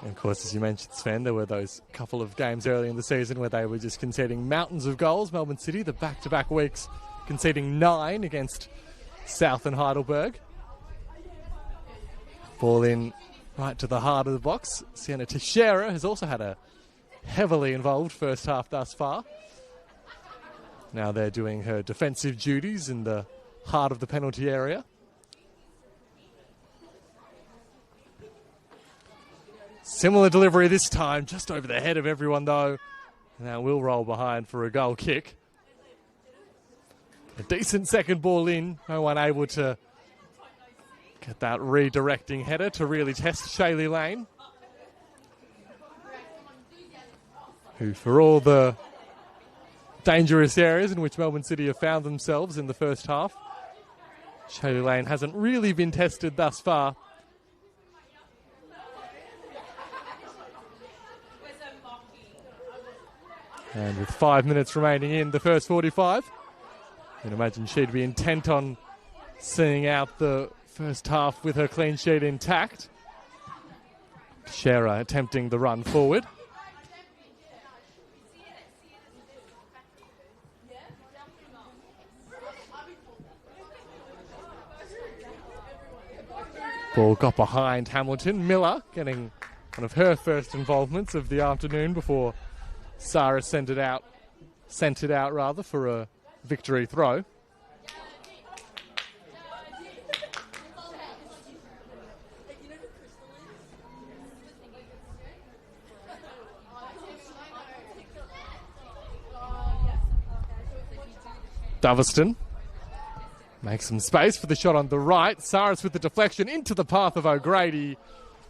And of course, as you mentioned, Sven, there were those couple of games early in the season where they were just conceding mountains of goals. Melbourne City, the back-to-back weeks, conceding 9 against South and Heidelberg. Ball in right to the heart of the box. Sienna Teixeira has also had a heavily involved first half thus far. Now they're doing her defensive duties in the heart of the penalty area. Similar delivery this time, just over the head of everyone though. Now will roll behind for a goal kick. A decent second ball in, no one able to get that redirecting header to really test Shaylee Lane, who for all the dangerous areas in which Melbourne City have found themselves in the first half, Shaylee Lane hasn't really been tested thus far. And with 5 minutes remaining in the first 45, you can imagine she'd be intent on seeing out the first half with her clean sheet intact. Teixeira attempting the run forward. Ball got behind Hamilton. Miller getting one of her first involvements of the afternoon before Sarah sent it out for a victory throw. Doveston makes some space for the shot on the right. Saris with the deflection into the path of O'Grady.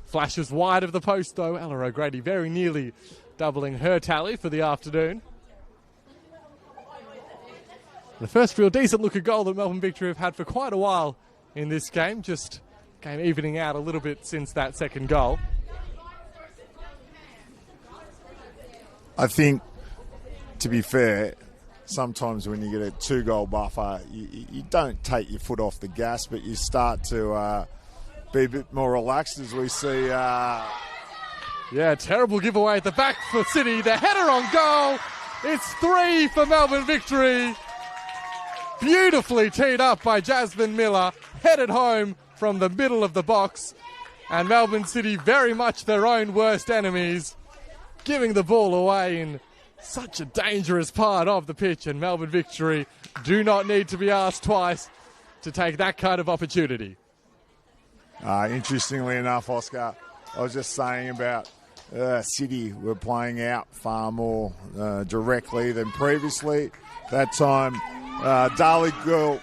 Flashes wide of the post though. Ella O'Grady very nearly doubling her tally for the afternoon. The first real decent look at goal that Melbourne Victory have had for quite a while in this game. Just game evening out a little bit since that second goal. I think, to be fair, sometimes when you get a 2-goal buffer, you don't take your foot off the gas, but you start to be a bit more relaxed as we see. Terrible giveaway at the back for City. The header on goal. It's 3 for Melbourne Victory. Beautifully teed up by Jasmine Miller. Headed home from the middle of the box. And Melbourne City very much their own worst enemies. Giving the ball away in such a dangerous part of the pitch, and Melbourne Victory do not need to be asked twice to take that kind of opportunity. Interestingly enough, Oscar, I was just saying about City were playing out far more directly than previously. That time, Darley Girl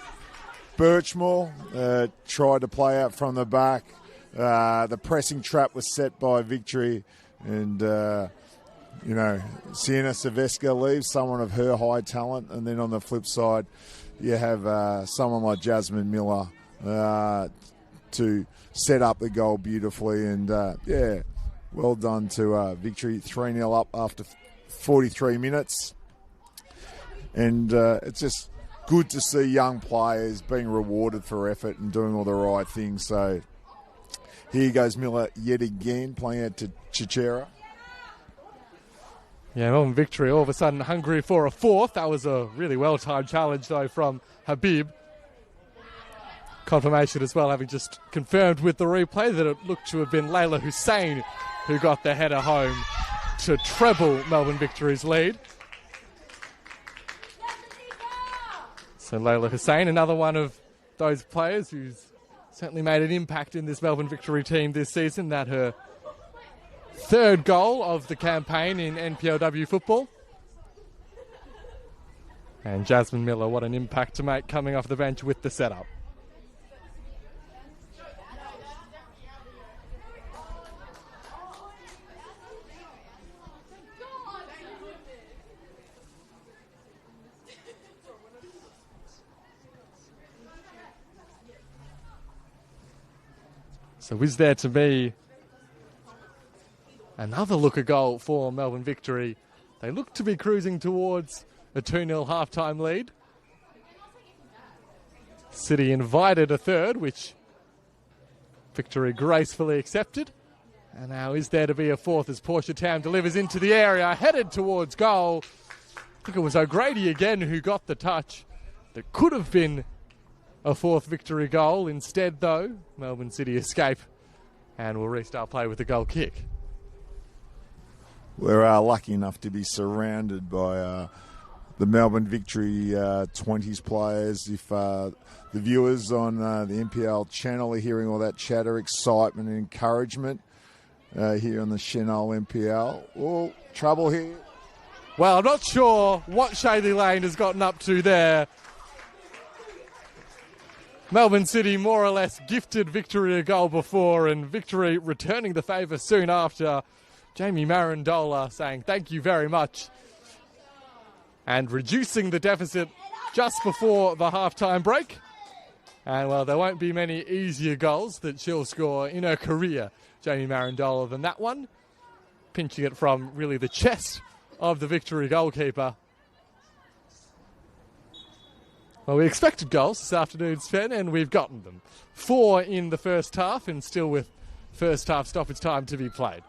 Birchmore tried to play out from the back. The pressing trap was set by Victory, and Sienna Silvesca leaves someone of her high talent, and then on the flip side, you have someone like Jasmine Miller to set up the goal beautifully, and well done to Victory. 3-0 up after 43 minutes, and it's just good to see young players being rewarded for effort and doing all the right things. So here goes Miller yet again, playing out to Chichera. Yeah, Melbourne Victory all of a sudden hungry for a fourth. That was a really well-timed challenge, though, from Habib. Confirmation as well, having just confirmed with the replay that it looked to have been Layla Hussein who got the header home to treble Melbourne Victory's lead. So Layla Hussein, another one of those players who's certainly made an impact in this Melbourne Victory team this season. That her third goal of the campaign in NPLW football. And Jasmine Miller, what an impact to make coming off the bench with the setup. So is there to be another looker goal for Melbourne Victory? They look to be cruising towards a 2-0 halftime lead. City invited a third, which Victory gracefully accepted. And now is there to be a fourth as Portia Tam delivers into the area, headed towards goal. I think it was O'Grady again who got the touch. That could have been a fourth Victory goal. Instead, though, Melbourne City escape and will restart play with a goal kick. We're lucky enough to be surrounded by the Melbourne Victory 20s players. If the viewers on the NPL channel are hearing all that chatter, excitement and encouragement here on the Senol NPL. Oh, trouble here. Well, I'm not sure what Shaylee Lane has gotten up to there. Melbourne City more or less gifted Victory a goal before, and Victory returning the favour soon after. Jamie Marandola saying thank you very much and reducing the deficit just before the halftime break. And well, there won't be many easier goals that she'll score in her career, Jamie Marandola, than that one. Pinching it from really the chest of the Victory goalkeeper. Well, we expected goals this afternoon, Sven, and we've gotten them. 4 in the first half, and still with first half stoppage time to be played.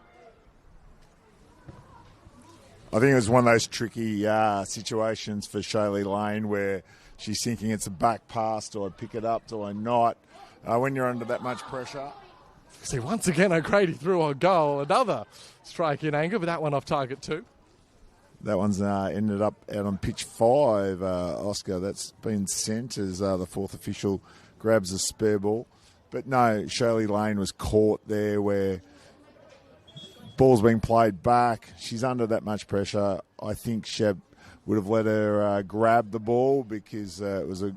I think it was one of those tricky situations for Shaylee Lane where she's thinking it's a back pass. Do I pick it up? Do I not? When you're under that much pressure. See, once again, O'Grady threw a goal. Another strike in anger, but that one off target too. That one's ended up out on pitch 5, Oscar. That's been sent as the fourth official grabs a spare ball. But no, Shaylee Lane was caught there where ball's being played back. She's under that much pressure. I think Sheb would have let her grab the ball because it was a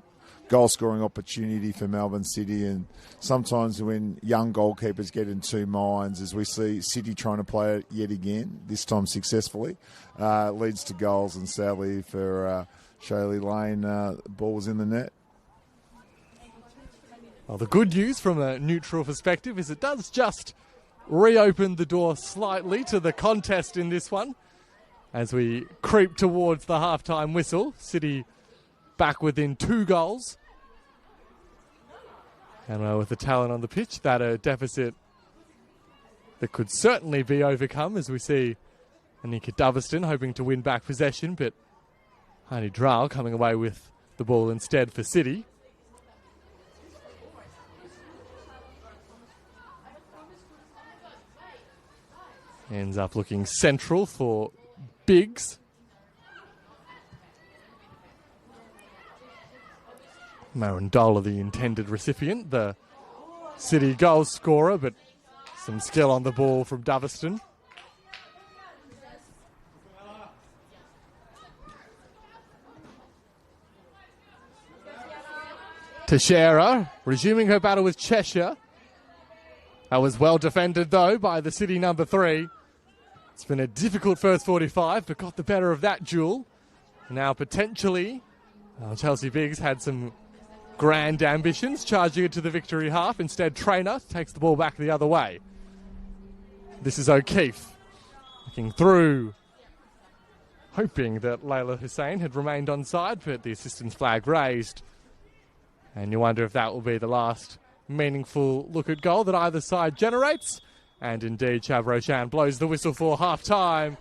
goal-scoring opportunity for Melbourne City. And sometimes when young goalkeepers get in two minds, as we see City trying to play it yet again, this time successfully, leads to goals. And sadly for Shaylee Lane, the ball was in the net. Well, the good news from a neutral perspective is it does just reopen the door slightly to the contest in this one as we creep towards the halftime whistle. City back within 2 goals. And with the talent on the pitch, that deficit that could certainly be overcome as we see Anika Doveston hoping to win back possession, but Heidi Drau coming away with the ball instead for City. Ends up looking central for Biggs. Marandola, the intended recipient, the City goal scorer, but some skill on the ball from Doveston. Teixeira resuming her battle with Cheshire. That was well defended, though, by the City number 3. It's been a difficult first 45, but got the better of that duel. Now, potentially, Chelsea Biggs had some grand ambitions, charging it to the Victory half. Instead, Traynor takes the ball back the other way. This is O'Keefe looking through, hoping that Layla Hussein had remained onside, but the assistance flag raised. And you wonder if that will be the last meaningful look at goal that either side generates. And indeed, Chav Roshan blows the whistle for half-time.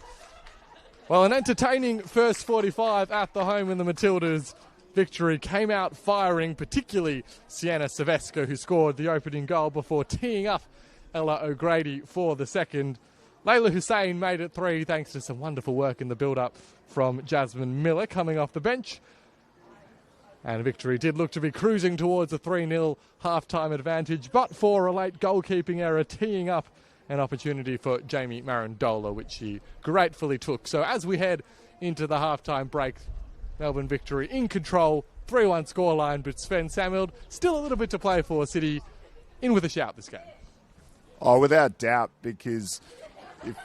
Well, an entertaining first 45 at the home in the Matildas. Victory came out firing, particularly Sienna Savesca, who scored the opening goal before teeing up Ella O'Grady for the second. Layla Hussein made it 3 thanks to some wonderful work in the build-up from Jasmine Miller coming off the bench. And Victory did look to be cruising towards a 3-0 half-time advantage, but for a late goalkeeping error teeing up an opportunity for Jamie Marandola, which he gratefully took. So as we head into the half-time break, Melbourne Victory in control, 3-1 scoreline, but Sven Samuel still a little bit to play for. City in with a shout this game. Oh, without doubt, because if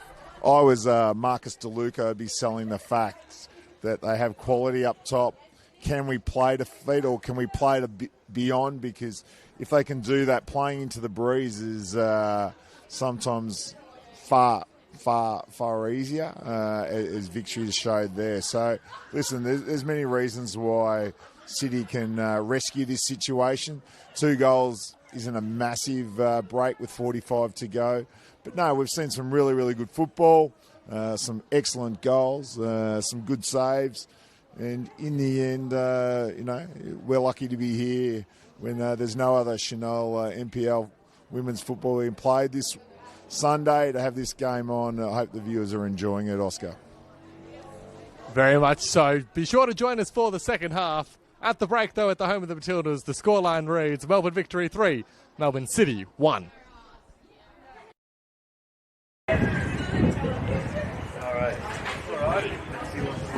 I was Marcus DeLuca, I'd be selling the facts that they have quality up top. Can we play to feet or can we play to beyond? Because if they can do that, playing into the breeze is sometimes far easier, as Victory showed there. So, listen, there's many reasons why City can rescue this situation. 2 goals isn't a massive break with 45 to go. But no, we've seen some really, really good football, some excellent goals, some good saves. And in the end, we're lucky to be here when there's no other Senol NPL women's football being played this Sunday. To have this game on, I hope the viewers are enjoying it, Oscar. Very much so. Be sure to join us for the second half. At the break, though, at the home of the Matildas, the scoreline reads Melbourne Victory 3, Melbourne City 1. All right. Let's see what's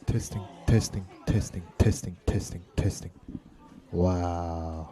Testing, testing, testing, testing, testing, testing. Wow.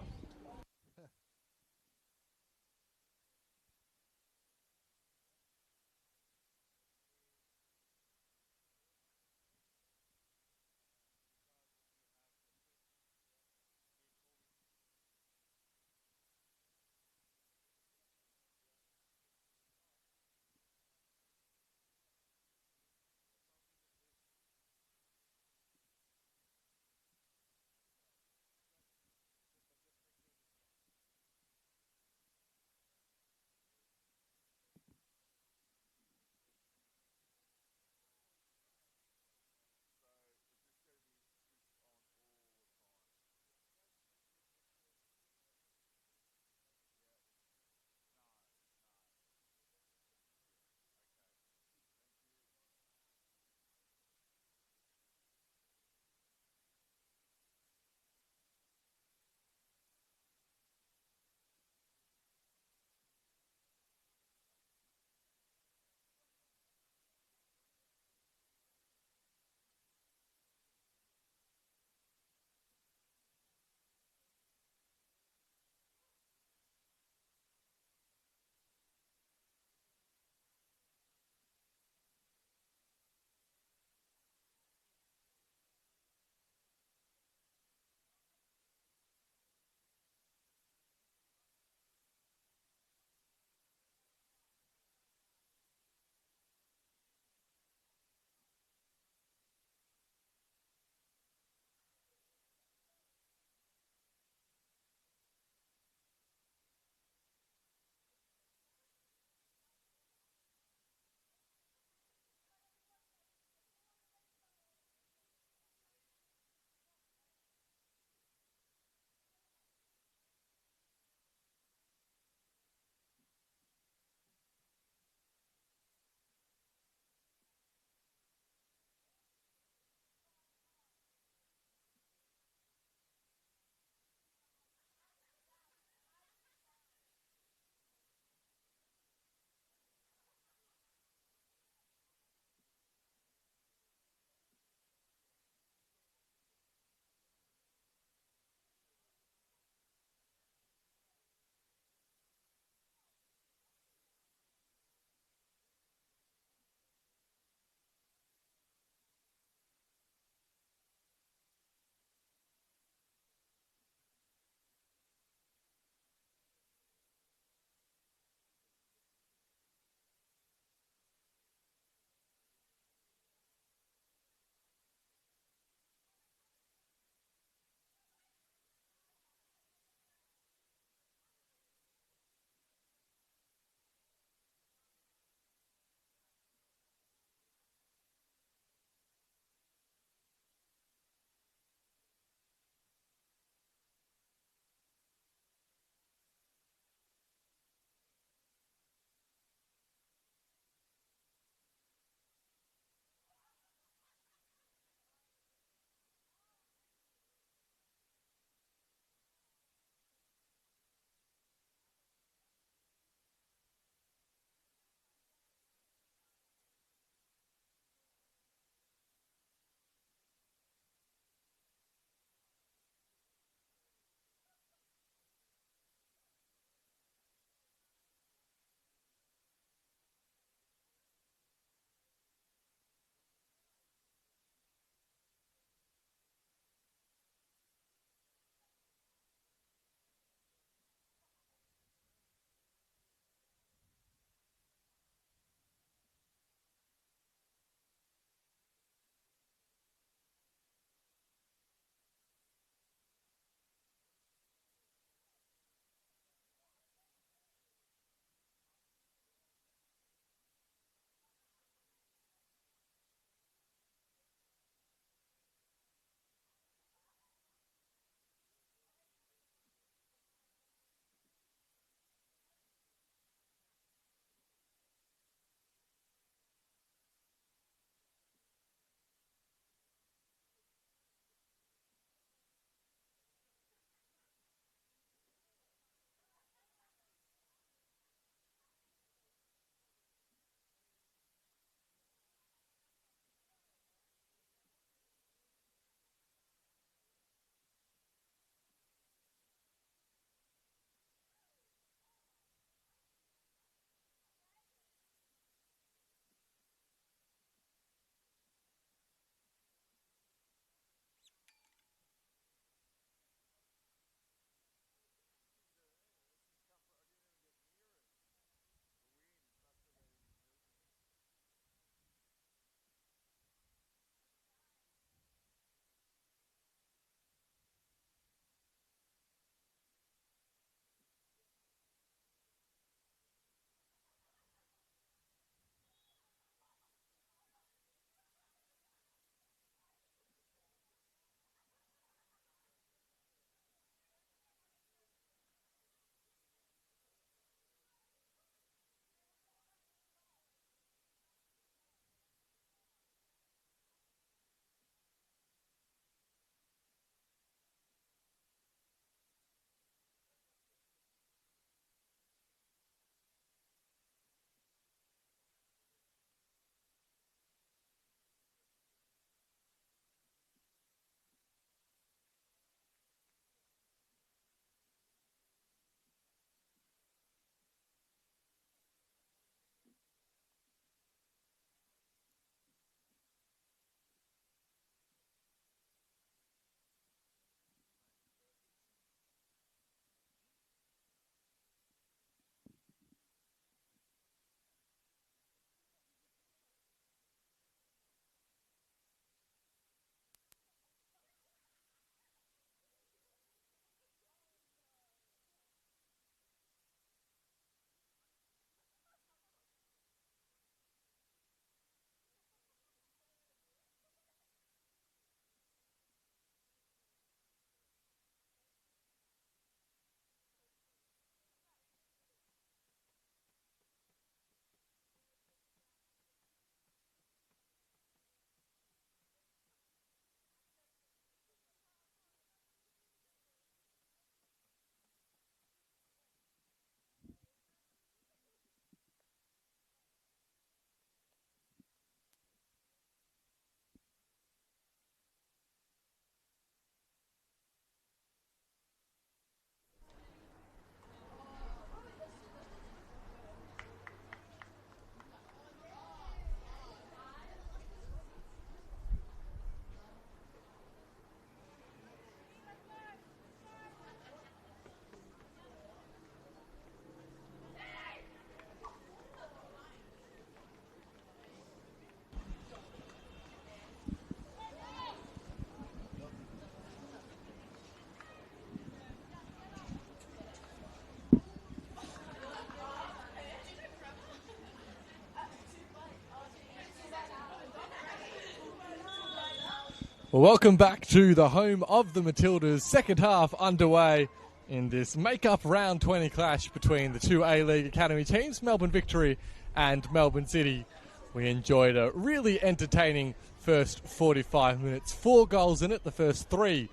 Well, welcome back to the home of the Matildas. Second half underway in this make-up round 20 clash between the two A-League Academy teams, Melbourne Victory and Melbourne City. We enjoyed a really entertaining first 45 minutes. 4 goals in it, the first 3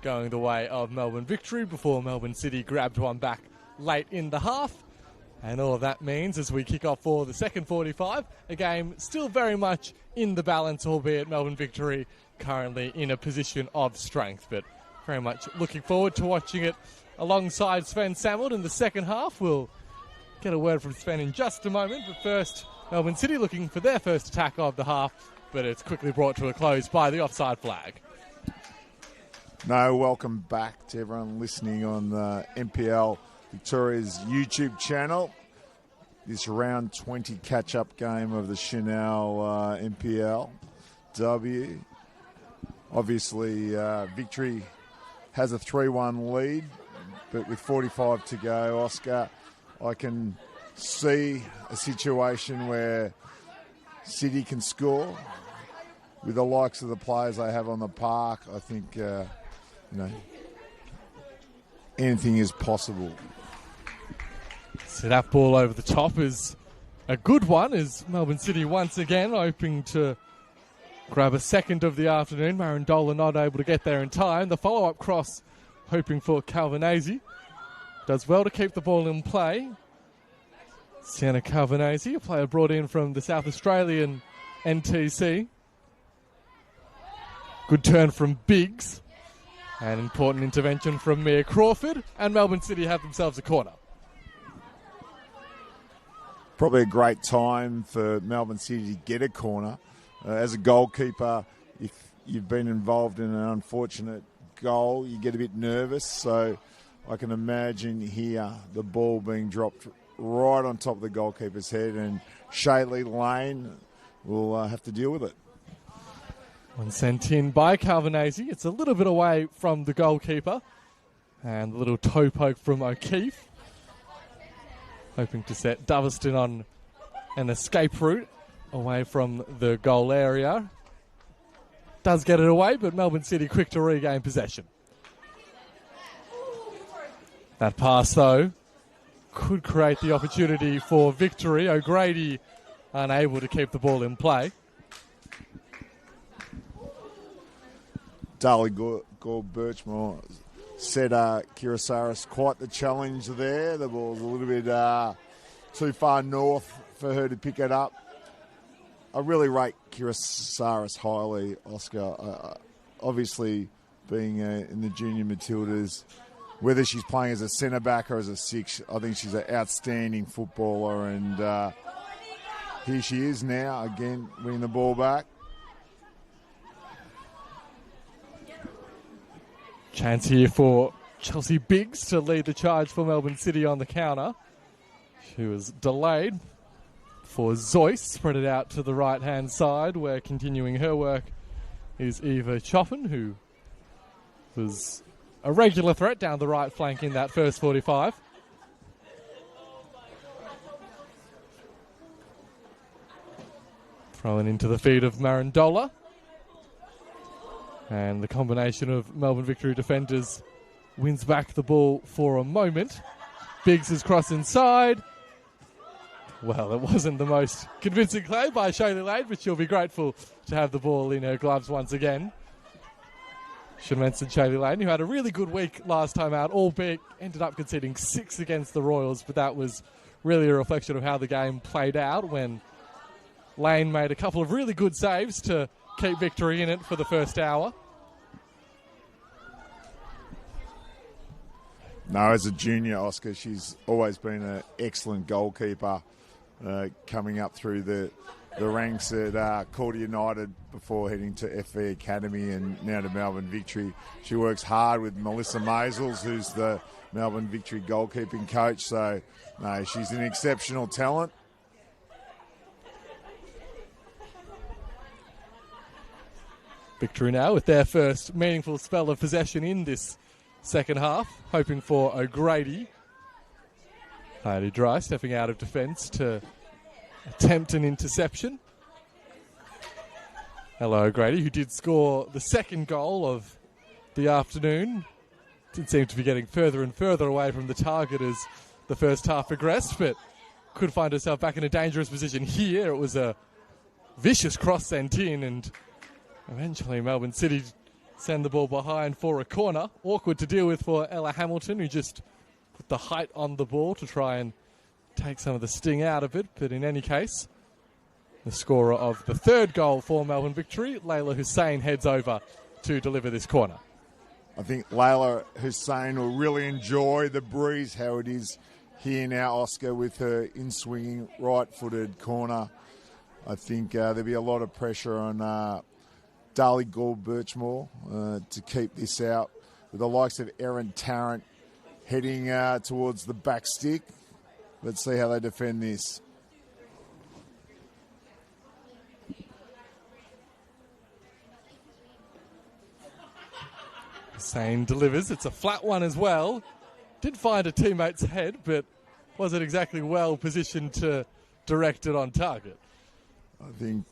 going the way of Melbourne Victory before Melbourne City grabbed one back late in the half. And all of that means, as we kick off for the second 45, a game still very much in the balance, albeit Melbourne Victory currently in a position of strength. But very much looking forward to watching it alongside Sven Samuel in the second half. We'll get a word from Sven in just a moment. But first, Melbourne City looking for their first attack of the half, but it's quickly brought to a close by the offside flag. No, welcome back to everyone listening on the NPL Victoria's YouTube channel. This round 20 catch-up game of the Senol NPLW. Obviously, Victory has a 3-1 lead, but with 45 to go, Oscar, I can see a situation where City can score. With the likes of the players they have on the park, I think, anything is possible. So that ball over the top is a good one, as Melbourne City once again hoping to grab a second of the afternoon. Marandola not able to get there in time. The follow-up cross hoping for Calvinese. Does well to keep the ball in play. Sienna Calvinese, a player brought in from the South Australian NTC. Good turn from Biggs. An important intervention from Mia Crawford. And Melbourne City have themselves a corner. Probably a great time for Melbourne City to get a corner. As a goalkeeper, if you've been involved in an unfortunate goal, you get a bit nervous. So I can imagine here the ball being dropped right on top of the goalkeeper's head, and Shaylee Lane will have to deal with it. One sent in by Calvinese. It's a little bit away from the goalkeeper. And a little toe poke from O'Keefe. Hoping to set Doveston on an escape route away from the goal area. Does get it away, but Melbourne City quick to regain possession. That pass, though, could create the opportunity for Victory. O'Grady unable to keep the ball in play. Darley Gore Birchmore set Kirasaris quite the challenge there. The ball's a little bit too far north for her to pick it up. I really rate Kirasaris highly, Oscar. Obviously, being in the junior Matildas, whether she's playing as a centre-back or as a 6, I think she's an outstanding footballer. And here she is now, again, winning the ball back. Chance here for Chelsea Biggs to lead the charge for Melbourne City on the counter. She was delayed for Zoyce, spread it out to the right-hand side, where continuing her work is Eva Choppin, who was a regular threat down the right flank in that first 45. Thrown into the feet of Marandola. And the combination of Melbourne Victory defenders wins back the ball for a moment. Biggs is crossed inside. Well, it wasn't the most convincing play by Shaylee Lane, but she'll be grateful to have the ball in her gloves once again. Should mention Shaylee Lane, who had a really good week last time out, albeit ended up conceding 6 against the Royals, but that was really a reflection of how the game played out when Lane made a couple of really good saves to keep Victory in it for the first hour. No, as a junior, Oscar, she's always been an excellent goalkeeper, coming up through the ranks at Calder United before heading to FV Academy and now to Melbourne Victory. She works hard with Melissa Maisels, who's the Melbourne Victory goalkeeping coach. So, no, she's an exceptional talent. Victory now with their first meaningful spell of possession in this second half, hoping for O'Grady. Heidi Dry stepping out of defence to attempt an interception. Hello, Grady, who did score the second goal of the afternoon. Did seem to be getting further and further away from the target as the first half progressed, but could find herself back in a dangerous position here. It was a vicious cross sent in, and eventually Melbourne City send the ball behind for a corner. Awkward to deal with for Ella Hamilton, who just put the height on the ball to try and take some of the sting out of it. But in any case, the scorer of the third goal for Melbourne Victory, Layla Hussein, heads over to deliver this corner. I think Layla Hussein will really enjoy the breeze, how it is here now, Oscar, with her in-swinging right-footed corner. I think there'll be a lot of pressure on Darlie Gore-Birchmore to keep this out, with the likes of Erin Tarrant heading towards the back stick. Let's see how they defend this. Hussein delivers. It's a flat one as well. Did find a teammate's head, but wasn't exactly well positioned to direct it on target. I think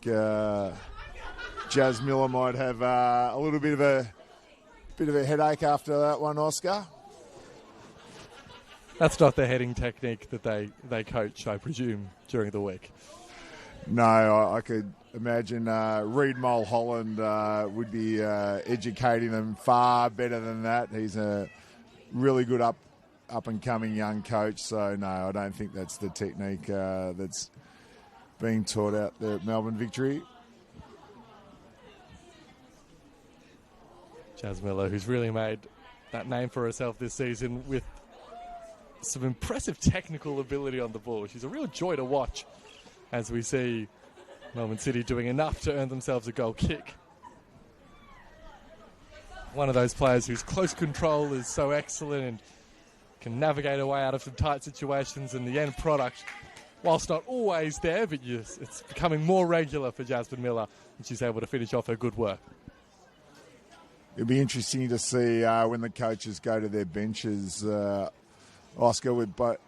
Jazz Miller might have a little bit of a headache after that one, Oscar. That's not the heading technique that they coach, I presume, during the week. No, I could imagine Reid Mulholland would be educating them far better than that. He's a really good up-and-coming young coach, so no, I don't think that's the technique that's being taught out there at Melbourne Victory. Jazz Miller, who's really made that name for herself this season with some impressive technical ability on the ball. She's a real joy to watch as we see Melbourne City doing enough to earn themselves a goal kick. One of those players whose close control is so excellent and can navigate her way out of some tight situations, and the end product, whilst not always there, but yes, it's becoming more regular for Jasmine Miller, and she's able to finish off her good work. It'll be interesting to see when the coaches go to their benches, Oscar, with both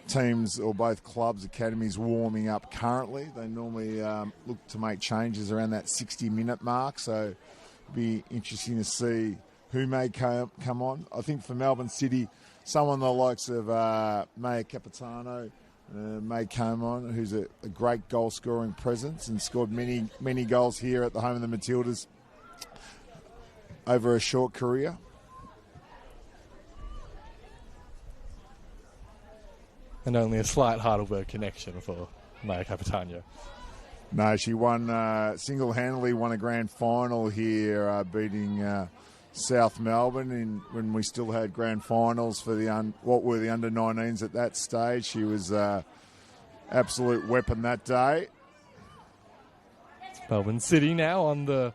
teams or both clubs, academies warming up currently. They normally look to make changes around that 60-minute mark, so it'll be interesting to see who may come on. I think for Melbourne City, someone the likes of Maya Capitano may come on, who's a great goal-scoring presence and scored many goals here at the home of the Matildas over a short career. And only a slight Heidelberg connection for Maya Capitano. No, she won single-handedly won a grand final here, beating South Melbourne when we still had grand finals for what were the under-19s at that stage. She was absolute weapon that day. Melbourne City now on the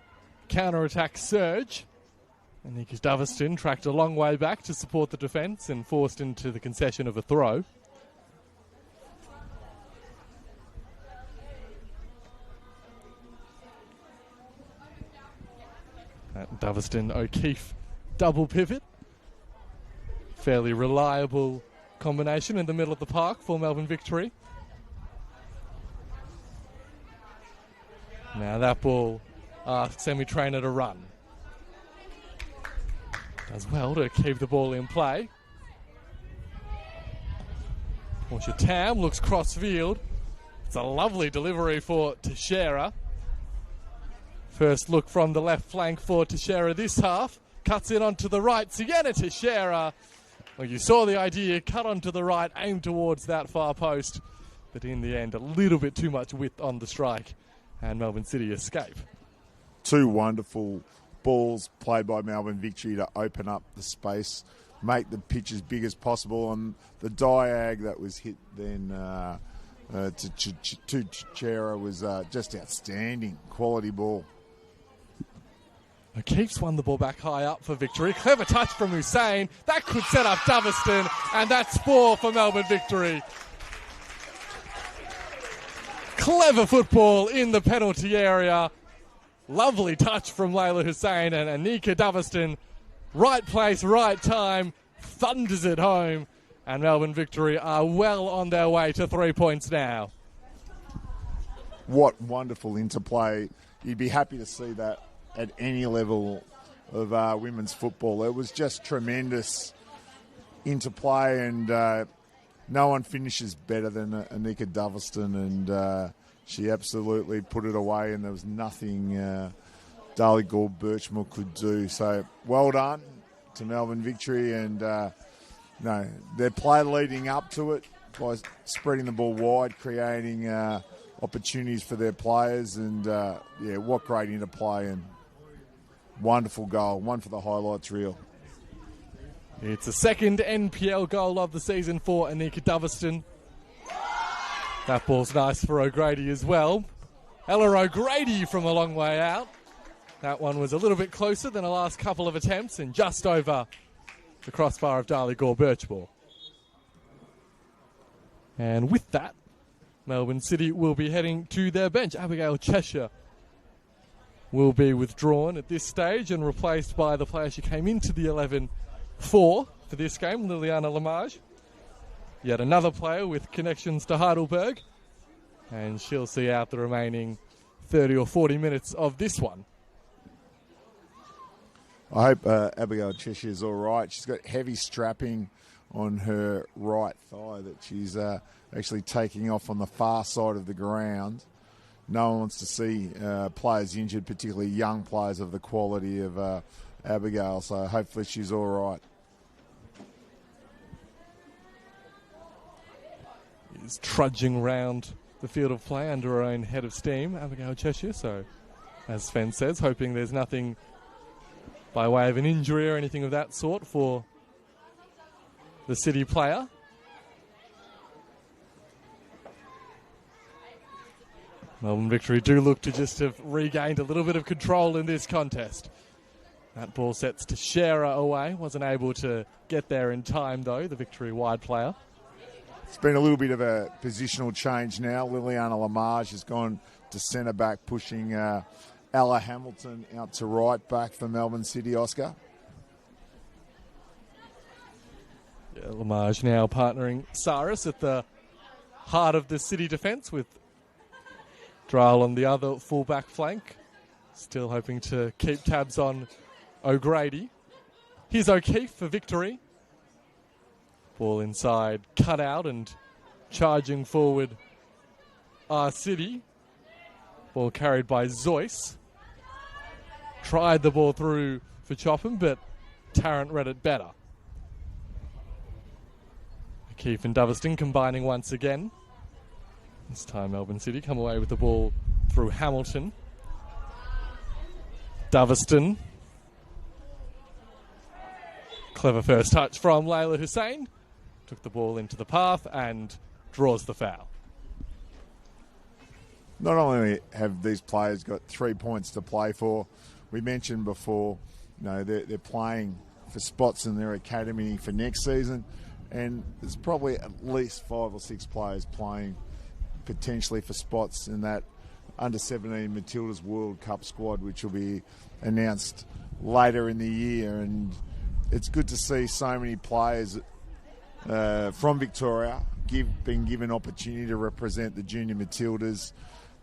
counter-attack surge. And Nika Doveston tracked a long way back to support the defence and forced into the concession of a throw. Doveston O'Keefe double pivot. Fairly reliable combination in the middle of the park for Melbourne Victory. Now that ball asks semi-trainer to run. Does well to keep the ball in play. Portia Tam looks cross-field. It's a lovely delivery for Teixeira. First look from the left flank for Teixeira this half. Cuts in onto the right. Sienna Teixeira. Well, you saw the idea. Cut onto the right, aimed towards that far post. But in the end, a little bit too much width on the strike. And Melbourne City escape. Two wonderful balls played by Melbourne Victory to open up the space, make the pitch as big as possible. And the diag that was hit then to Teixeira was just outstanding. Quality ball. O'Keefe's won the ball back high up for Victory. Clever touch from Hussein. That could set up Doveston, and that's 4 for Melbourne Victory. Clever football in the penalty area. Lovely touch from Layla Hussein, and Anika Doveston. Right place, right time. Thunders it home. And Melbourne Victory are well on their way to 3 points now. What wonderful interplay you'd be happy to see that at any level of women's football. It was just tremendous interplay, and no one finishes better than Anika Doveston, and she absolutely put it away, and there was nothing Darley Gore Birchmore could do. So well done to Melbourne Victory, and their play leading up to it by spreading the ball wide, creating opportunities for their players, and what great interplay and wonderful goal, one for the highlights reel. It's a second NPL goal of the season for Anika Doveston. That ball's nice for O'Grady as well. Ella O'Grady from a long way out. That one was a little bit closer than the last couple of attempts and just over the crossbar of Darley Gore Birchmore. And with that, Melbourne City will be heading to their bench. Abigail Cheshire will be withdrawn at this stage and replaced by the player she came into the 11 for this game, Liliana Lamage. Yet another player with connections to Heidelberg, and she'll see out the remaining 30 or 40 minutes of this one. I hope Abigail Cheshire's all right. She's got heavy strapping on her right thigh that she's actually taking off on the far side of the ground. No one wants to see players injured, particularly young players of the quality of Abigail, so hopefully she's all right. Is trudging round the field of play under her own head of steam, Abigail Cheshire. So, as Sven says, hoping there's nothing by way of an injury or anything of that sort for the City player. Melbourne Victory do look to just have regained a little bit of control in this contest. That ball sets to Shearer away. Wasn't able to get there in time, though, the Victory wide player. It's been a little bit of a positional change now. Liliana Lamage has gone to centre back, pushing Ella Hamilton out to right back for Melbourne City. Oscar. Yeah, Lamage now partnering Saris at the heart of the City defence, with Dryle on the other full-back flank. Still hoping to keep tabs on O'Grady. Here's O'Keefe for Victory. Ball inside, cut out and charging forward our City. Ball carried by Zoyce. Tried the ball through for Chopham, but Tarrant read it better. O'Keefe and Doveston combining once again. This time Melbourne City come away with the ball through Hamilton. Doveston. Clever first touch from Layla Hussein. Took the ball into the path and draws the foul. Not only have these players got 3 points to play for, we mentioned before, they're playing for spots in their academy for next season, and there's probably at least 5 or 6 players playing potentially for spots in that under-17 Matildas World Cup squad, which will be announced later in the year. And it's good to see so many players from Victoria being given opportunity to represent the junior Matildas,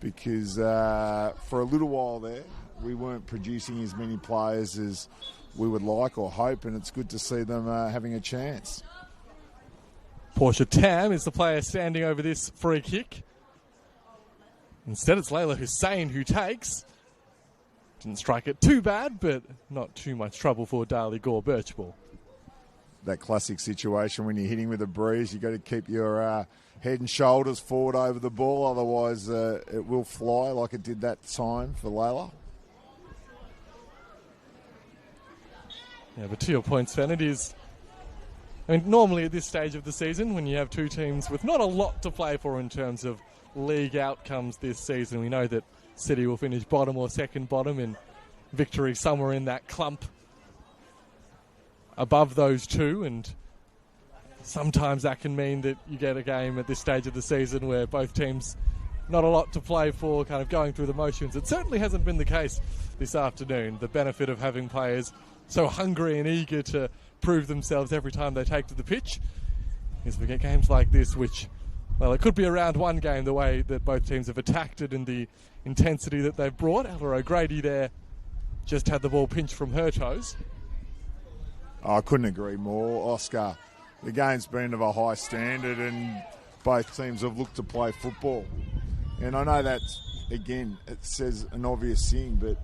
because for a little while there we weren't producing as many players as we would like or hope, and it's good to see them having a chance. Portia Tam is the player standing over this free kick. Instead it's Layla Hussein who takes. Didn't strike it too bad, but not too much trouble for Darley Gore Birchmore. That classic situation when you're hitting with a breeze, you've got to keep your head and shoulders forward over the ball, otherwise it will fly like it did that time for Layla. Yeah, but to your point, Sven, it is... normally at this stage of the season, when you have two teams with not a lot to play for in terms of league outcomes this season, we know that City will finish bottom or second bottom, and Victory somewhere in that clump above those two, and sometimes that can mean that you get a game at this stage of the season where both teams not a lot to play for, kind of going through the motions. It certainly hasn't been the case this afternoon. The benefit of having players so hungry and eager to prove themselves every time they take to the pitch is we get games like this which Well, it could be a round one game the way that both teams have attacked it and the intensity that they've brought. Ella O'Grady there just had the ball pinched from her toes. I couldn't agree more, Oscar. The game's been of a high standard and both teams have looked to play football. And I know that's, again, it says an obvious thing, but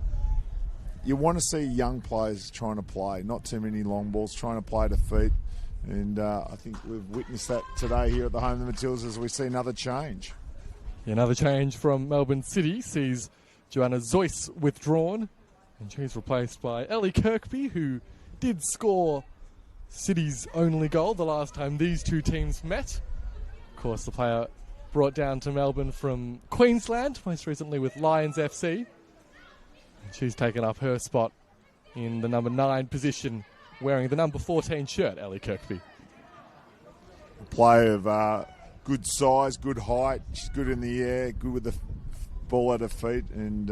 you want to see young players trying to play, not too many long balls, trying to play to feet. And I think we've witnessed that today here at the home of the Matildas as we see another change. Another change from Melbourne City sees Joanna Zoyce withdrawn, and she's replaced by Ellie Kirkby, who did score City's only goal the last time these two teams met. Of course, the player brought down to Melbourne from Queensland, most recently with Lions FC. And she's taken up her spot in the number 9 position, wearing the number 14 shirt, Ellie Kirkby. A player of good size, good height, she's good in the air, good with the ball at her feet, and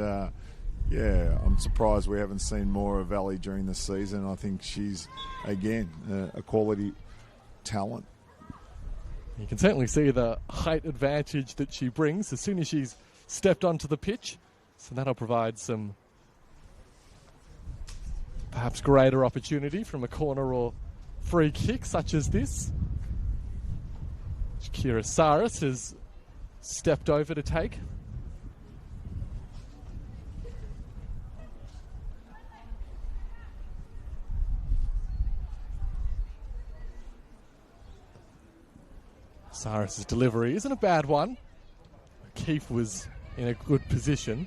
yeah, I'm surprised we haven't seen more of Ellie during the season. I think she's, again, a quality talent. You can certainly see the height advantage that she brings as soon as she's stepped onto the pitch, so that'll provide some perhaps greater opportunity from a corner or free kick such as this. Kira Saris has stepped over to take. Saris' delivery isn't a bad one. Keith was in a good position.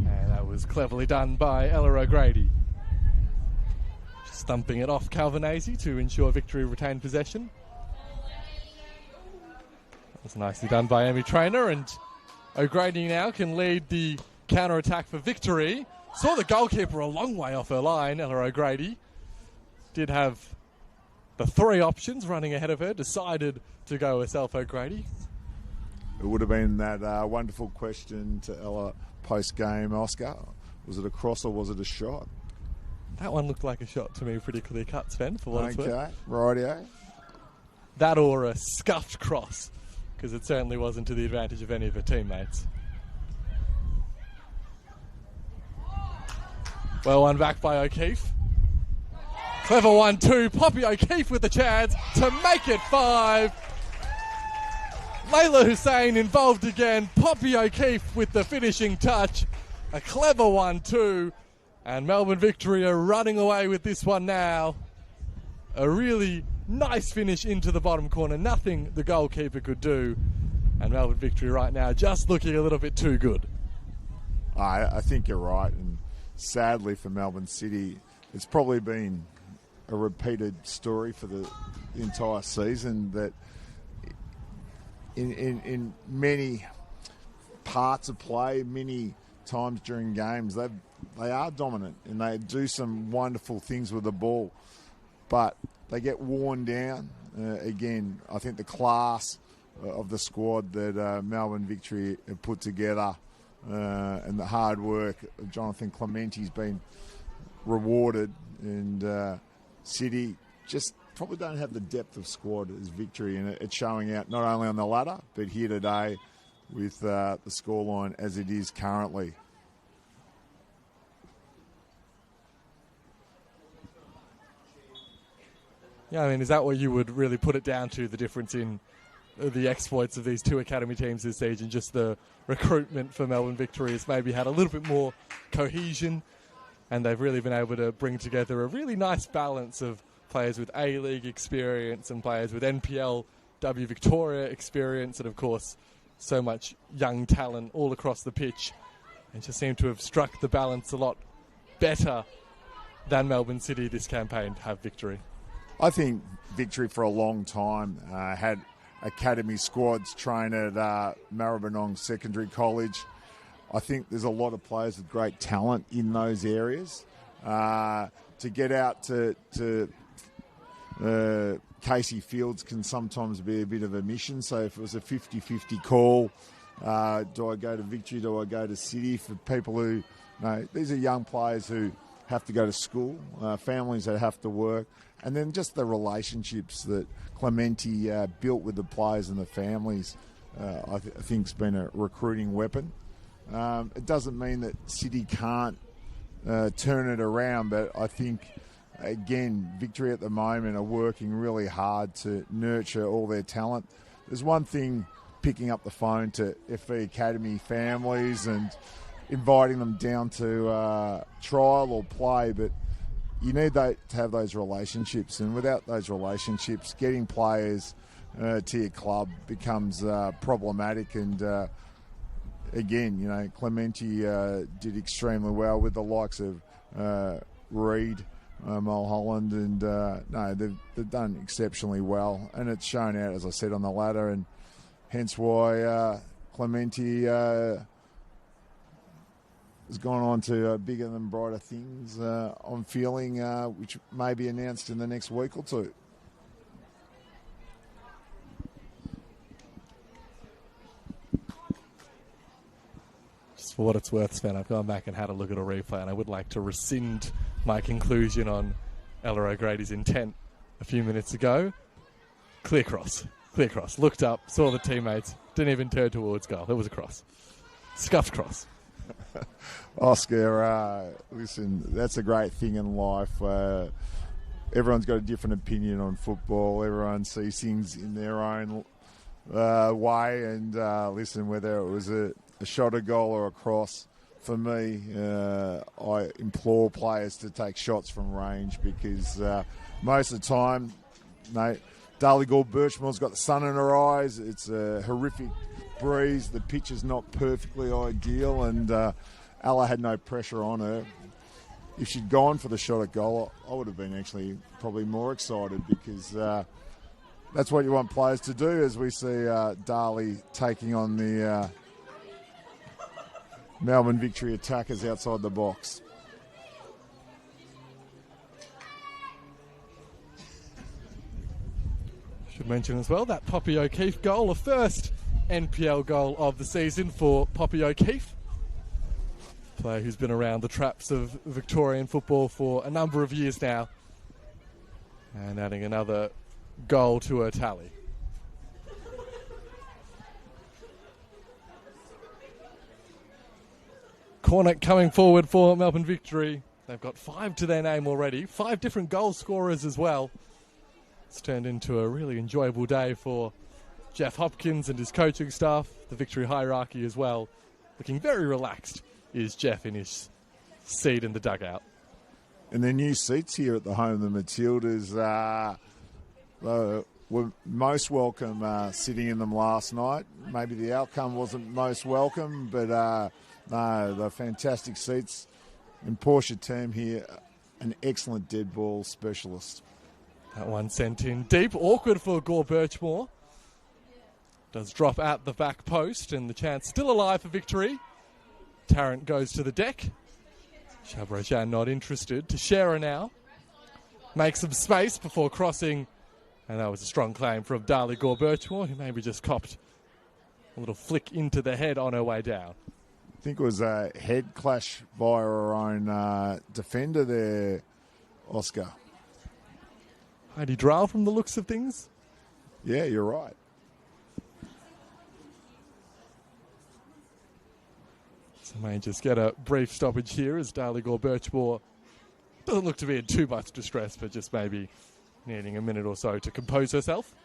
And that was cleverly done by Ella O'Grady. Just thumping it off Calvinese to ensure Victory retained possession. That was nicely done by Amy Traynor, and O'Grady now can lead the counter-attack for Victory. Saw the goalkeeper a long way off her line, Ella O'Grady. Did have the 3 options running ahead of her, decided to go herself O'Grady. It would have been that wonderful question to Ella post-game, Oscar. Was it a cross or was it a shot? That one looked like a shot to me, pretty clear cut, Sven, for what it's worth. Okay, rightio. That or a scuffed cross, because it certainly wasn't to the advantage of any of her teammates. Well, one back by O'Keefe. Clever 1-2. Poppy O'Keefe with the chance to make it 5. Layla Hussein involved again. Poppy O'Keefe with the finishing touch. A clever 1-2. And Melbourne Victory are running away with this one now. A really nice finish into the bottom corner. Nothing the goalkeeper could do. And Melbourne Victory right now just looking a little bit too good. I think you're right. And sadly for Melbourne City, it's probably been a repeated story for the entire season that in many parts of play, many times during games, they are dominant and they do some wonderful things with the ball, but they get worn down. Again, I think the class of the squad that Melbourne Victory have put together and the hard work of Jonathan Clementi's been rewarded, and City just probably don't have the depth of squad as Victory, and it's showing out not only on the ladder but here today with the scoreline as it is currently. Yeah, I mean, is that what you would really put it down to, the difference in the exploits of these two academy teams this season? Just the recruitment for Melbourne Victory has maybe had a little bit more cohesion, and they've really been able to bring together a really nice balance of players with A-League experience and players with NPLW Victoria experience, and of course so much young talent all across the pitch, and just seem to have struck the balance a lot better than Melbourne City this campaign have Victory. I think Victory for a long time had academy squads train at Maribyrnong Secondary College. I think there's a lot of players with great talent in those areas. To get out to Casey Fields can sometimes be a bit of a mission. So if it was a 50-50 call, do I go to Victory, do I go to City? For people who, these are young players who have to go to school, families that have to work, and then just the relationships that Clemente built with the players and the families, I think has been a recruiting weapon. It doesn't mean that City can't turn it around, but I think, again, Victory at the moment are working really hard to nurture all their talent. There's one thing picking up the phone to FV Academy families and inviting them down to trial or play, but you need to have those relationships, and without those relationships, getting players to your club becomes problematic. And again, you know, Clemente did extremely well with the likes of Reed, Mulholland, and no, they've done exceptionally well, and it's shown out, as I said, on the ladder, and hence why Clemente has gone on to bigger than brighter things, I'm feeling, which may be announced in the next week or two. Just for what it's worth, Sven, I've gone back and had a look at a replay, and I would like to rescind my conclusion on Ella O'Grady's intent a few minutes ago. Clear cross. Looked up, saw the teammates, didn't even turn towards goal. It was a cross. Scuffed cross. Oscar, listen, that's a great thing in life. Everyone's got a different opinion on football. Everyone sees things in their own way. And listen, whether it was a shot, a goal or a cross, for me, I implore players to take shots from range, because most of the time, mate, Darley Gore Birchmore's got the sun in her eyes. It's a horrific breeze. The pitch is not perfectly ideal, and Ella had no pressure on her. If she'd gone for the shot at goal, I would have been actually probably more excited, because that's what you want players to do, as we see Darley taking on the Melbourne Victory attackers outside the box. Should mention as well that Poppy O'Keefe goal, a first NPL goal of the season for Poppy O'Keefe, player who's been around the traps of Victorian football for a number of years now, and adding another goal to her tally. Corner coming forward for Melbourne Victory. They've got 5 to their name already, 5 different goal scorers as well. It's turned into a really enjoyable day for Jeff Hopkins and his coaching staff, the Victory hierarchy as well. Looking very relaxed is Jeff in his seat in the dugout. And their new seats here at the home of the Matildas were most welcome sitting in them last night. Maybe the outcome wasn't most welcome, but no, they're fantastic seats. And Portia Tam here, an excellent dead ball specialist. That one sent in deep, awkward for Gore Birchmore. Does drop at the back post, and the chance still alive for Victory. Tarrant goes to the deck. Chabrochan not interested. Teixeira now makes some space before crossing, and that was a strong claim from Darley Gore Birchmore, who maybe just copped a little flick into the head on her way down. I think it was a head clash by her own defender there, Oscar. Heidi Dryle from the looks of things. Yeah, you're right. So may just get a brief stoppage here as Darley Gore Birchmore doesn't look to be in too much distress, but just maybe needing a minute or so to compose herself.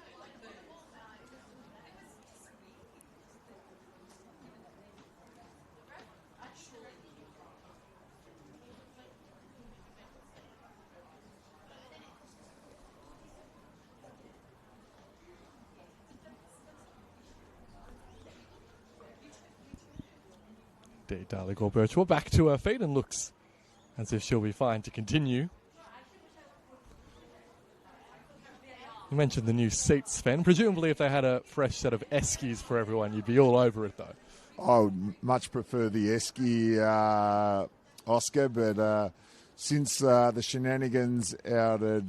Darley Gore Birchmore back to her feet and looks as if she'll be fine to continue. You mentioned the new seats, Sven. Presumably if they had a fresh set of Eskies for everyone, you'd be all over it, though. I would much prefer the Esky, Oscar, but since the shenanigans out at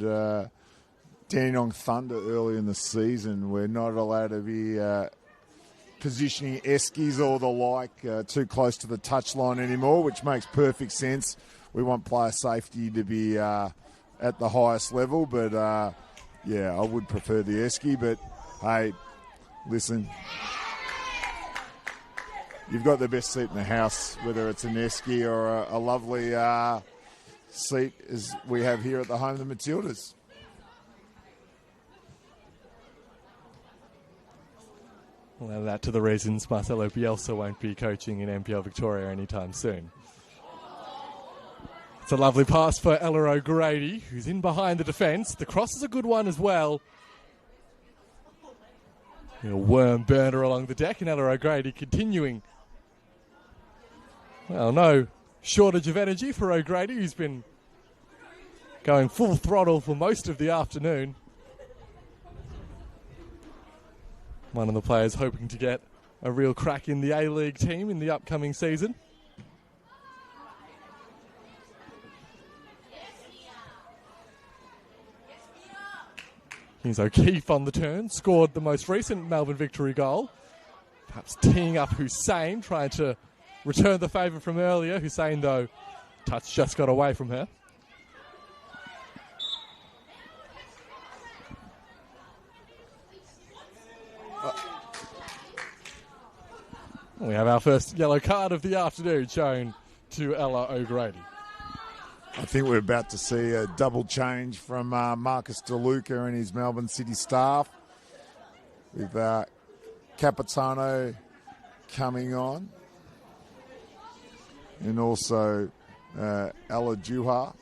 Dandenong Thunder early in the season, we're not allowed to be positioning Eskies or the like too close to the touchline anymore, which makes perfect sense we want player safety to be at the highest level. But, yeah, I would prefer the esky. But, hey, listen, you've got the best seat in the house, whether it's an esky or a lovely seat as we have here at the home of the Matildas. Well, add that to the reasons Marcelo Bielsa won't be coaching in NPL Victoria anytime soon. It's a lovely pass for Ella O'Grady, who's in behind the defence. The cross is a good one as well. A worm burner along the deck, and Ella O'Grady continuing. Well, no shortage of energy for O'Grady, who's been going full throttle for most of the afternoon. One of the players hoping to get a real crack in the A-League team in the upcoming season. Here's O'Keefe on the turn, scored the most recent Melbourne victory goal. Perhaps teeing up Hussein, trying to return the favour from earlier. Hussein, though, touch just got away from her. We have our first yellow card of the afternoon shown to Ella O'Grady. I think we're about to see a double change from Marcus DeLuca and his Melbourne City staff, with Capitano coming on, and also Ella Juha.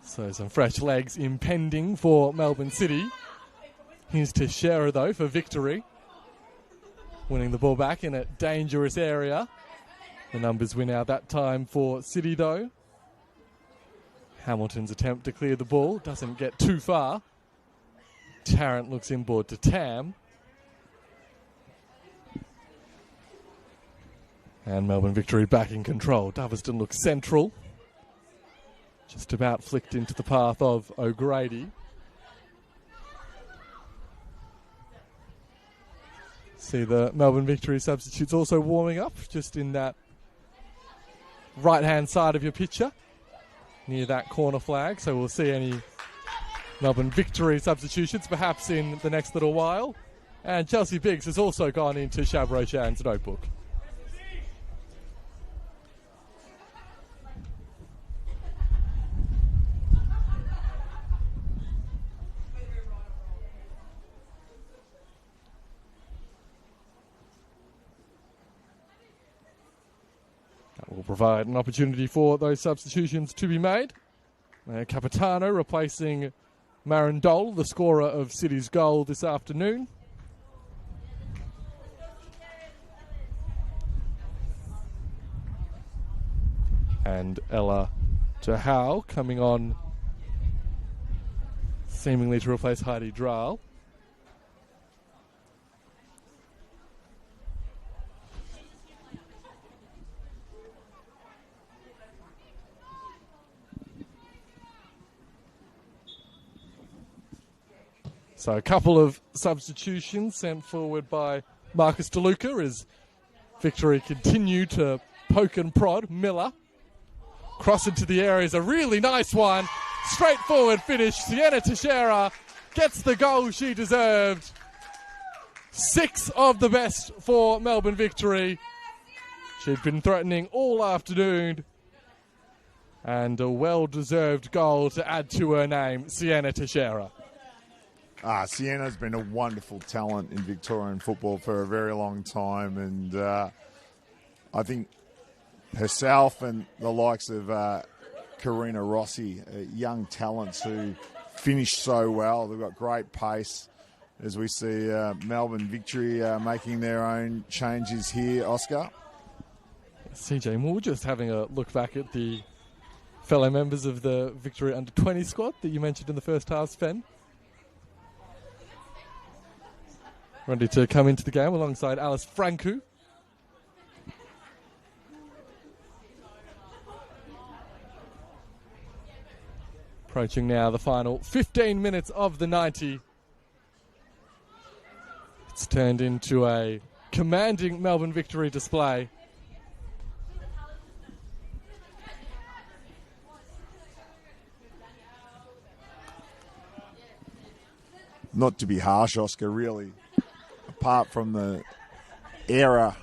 So some fresh legs impending for Melbourne City. Here's Teixeira, though, for victory. Winning the ball back in a dangerous area. The numbers win out that time for City, though. Hamilton's attempt to clear the ball doesn't get too far. Tarrant looks inboard to Tam. And Melbourne victory back in control. Doverston looks central. Just about flicked into the path of O'Grady. See the Melbourne victory substitutes also warming up just in that right-hand side of your picture near that corner flag. So we'll see any Melbourne victory substitutions perhaps in the next little while. And Chelsea Biggs has also gone into Chabrochan's notebook. Will provide an opportunity for those substitutions to be made. Capitano replacing Marindol, the scorer of City's goal this afternoon. And Ella Jahau coming on seemingly to replace Heidi Drahl. So a couple of substitutions sent forward by Marcus DeLuca as victory continued to poke and prod. Miller cross into the area is a really nice one. Straightforward finish. Sienna Teixeira gets the goal she deserved. 6 of the best for Melbourne victory. She'd been threatening all afternoon. And a well-deserved goal to add to her name, Sienna Teixeira. Sienna's been a wonderful talent in Victorian football for a very long time, and I think herself and the likes of Karina Rossi, young talents who finish so well. They've got great pace as we see Melbourne victory making their own changes here, Oscar. CJ Moore just having a look back at the fellow members of the Victory Under-20 squad that you mentioned in the first half, Sven. Ready to come into the game alongside Alice Francu. Approaching now the final 15 minutes of the 90. It's turned into a commanding Melbourne Victory display. Not to be harsh, Oscar, really, apart from the error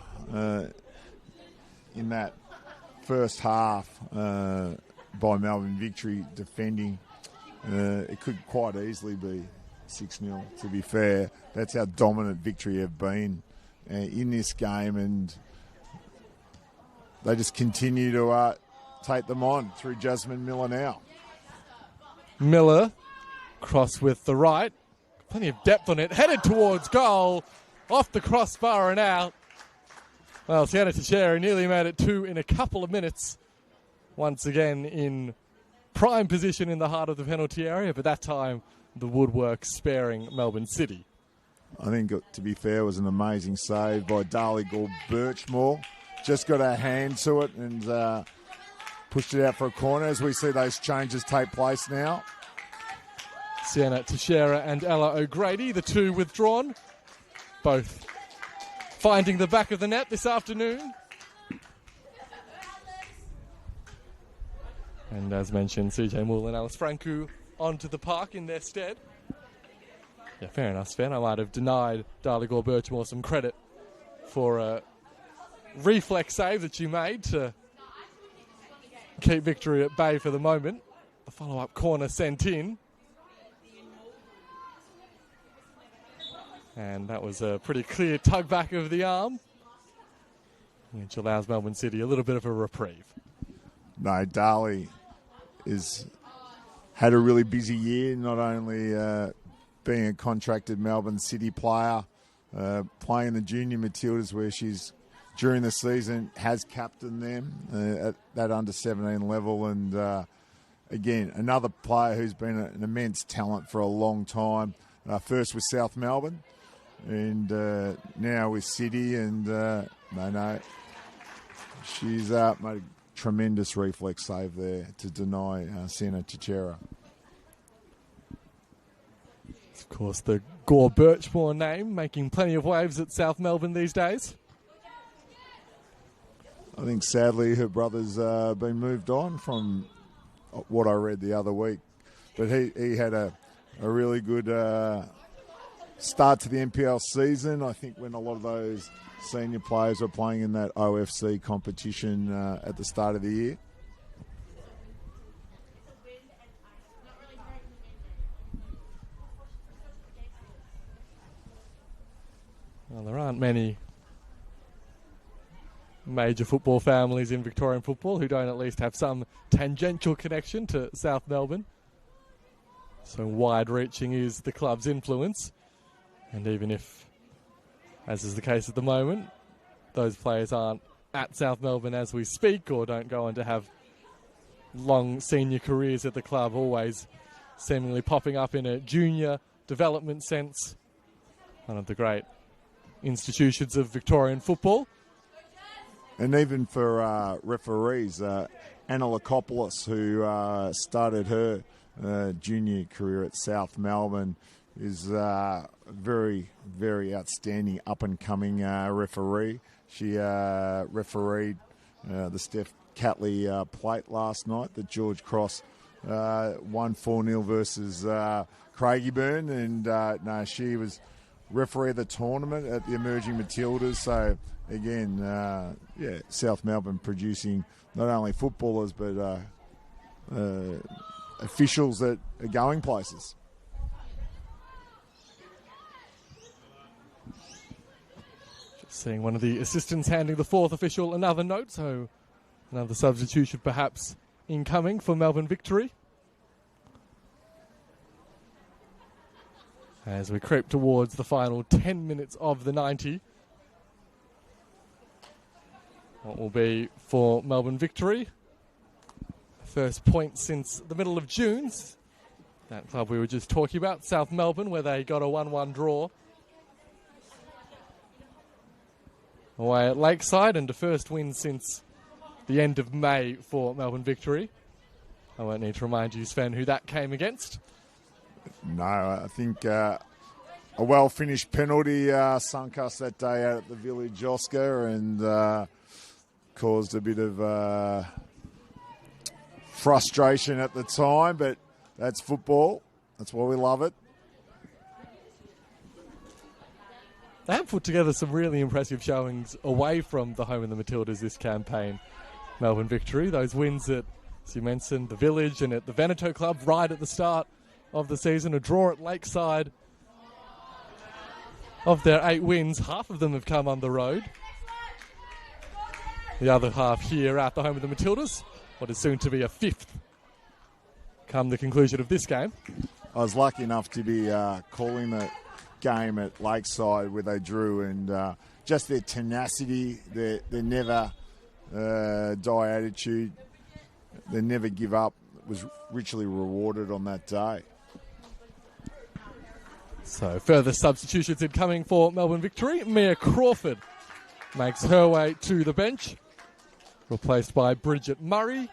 in that first half by Melbourne Victory defending, it could quite easily be 6-0, to be fair. That's how dominant Victory have been in this game, and they just continue to take them on through Jasmine Miller now. Miller, cross with the right. Plenty of depth on it. Headed towards goal. Off the crossbar and out. Well, Sienna Teixeira nearly made it 2 in a couple of minutes. Once again in prime position in the heart of the penalty area, but that time the woodwork sparing Melbourne City. I think, to be fair, it was an amazing save by Darley Gore-Birchmore. Just got her hand to it and pushed it out for a corner as we see those changes take place now. Sienna Teixeira and Ella O'Grady, the two withdrawn, both finding the back of the net this afternoon. And as mentioned, CJ Moore and Alice Francu onto the park in their stead. Yeah, fair enough, Sven. I might have denied Darley Gore-Birchmore some credit for a reflex save that she made to keep Victory at bay for the moment. The follow-up corner sent in. And that was a pretty clear tug back of the arm, which allows Melbourne City a little bit of a reprieve. No, Darley had a really busy year, not only being a contracted Melbourne City player, playing the junior Matildas where she's, during the season, has captained them at that under-17 level. And again, another player who's been an immense talent for a long time, first with South Melbourne and now with City. And she's made a tremendous reflex save there to deny Sienna Teixeira. Of course, the Gore-Birchmore name making plenty of waves at South Melbourne these days. I think sadly her brother's been moved on from what I read the other week. But he had a really good start to the NPL season. I think when a lot of those senior players were playing in that OFC competition at the start of the year. Well, there aren't many major football families in Victorian football who don't at least have some tangential connection to South Melbourne. So wide-reaching is the club's influence. And even if, as is the case at the moment, those players aren't at South Melbourne as we speak or don't go on to have long senior careers at the club, always seemingly popping up in a junior development sense. One of the great institutions of Victorian football. And even for referees, Anna Lakopoulos, who started her junior career at South Melbourne, is a very, very outstanding up-and-coming referee. She refereed the Steph Catley plate last night that George Cross won 4-0 versus Craigieburn. And she was referee of the tournament at the Emerging Matildas. So, again, South Melbourne producing not only footballers but officials that are going places. Seeing one of the assistants handing the fourth official another note, so another substitution perhaps incoming for Melbourne Victory. As we creep towards the final 10 minutes of the 90. What will be for Melbourne Victory? First point since the middle of June. That club we were just talking about, South Melbourne, where they got a 1-1 draw away at Lakeside, and the first win since the end of May for Melbourne Victory. I won't need to remind you, Sven, who that came against. No, I think a well-finished penalty sunk us that day out at the Village, Oscar, and caused a bit of frustration at the time, but that's football. That's why we love it. They have put together some really impressive showings away from the home of the Matildas this campaign. Melbourne Victory, those wins at, as you mentioned, the Village and at the Veneto Club right at the start of the season, a draw at Lakeside. Of their 8 wins, half of them have come on the road. The other half here at the home of the Matildas, what is soon to be a 5th come the conclusion of this game. I was lucky enough to be calling the game at Lakeside where they drew, and just their tenacity, their never die attitude, they never give up, was richly rewarded on that day. So further substitutions incoming for Melbourne Victory. Mia Crawford makes her way to the bench, replaced by Bridget Murray.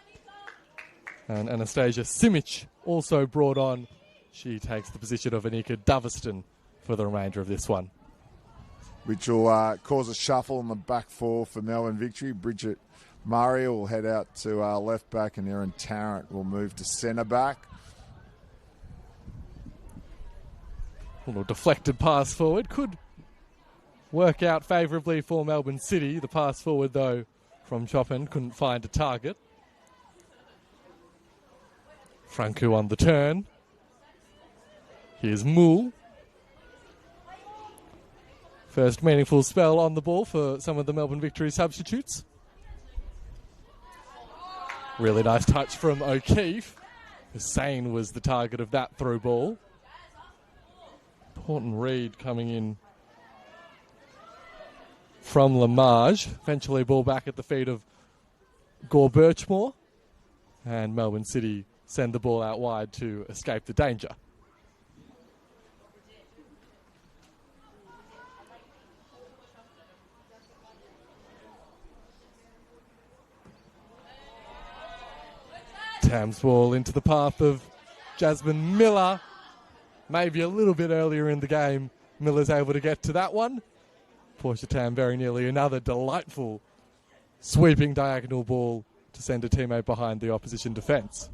And Anastasia Simic also brought on. She takes the position of Anika Doveston for the remainder of this one. Which will cause a shuffle in the back four for Melbourne Victory. Bridget Murray will head out to left back, and Erin Tarrant will move to centre back. A little deflected pass forward could work out favourably for Melbourne City. The pass forward, though, from Chopin couldn't find a target. Franco on the turn. Here's Moole. First meaningful spell on the ball for some of the Melbourne Victory substitutes. Really nice touch from O'Keefe. Hussain was the target of that through ball. Horton Reid coming in from Lamage. Eventually ball back at the feet of Gore Birchmore. And Melbourne City send the ball out wide to escape the danger. Tam's ball into the path of Jasmine Miller. Maybe a little bit earlier in the game, Miller's able to get to that one. Portia Tam very nearly another delightful sweeping diagonal ball to send a teammate behind the opposition defence.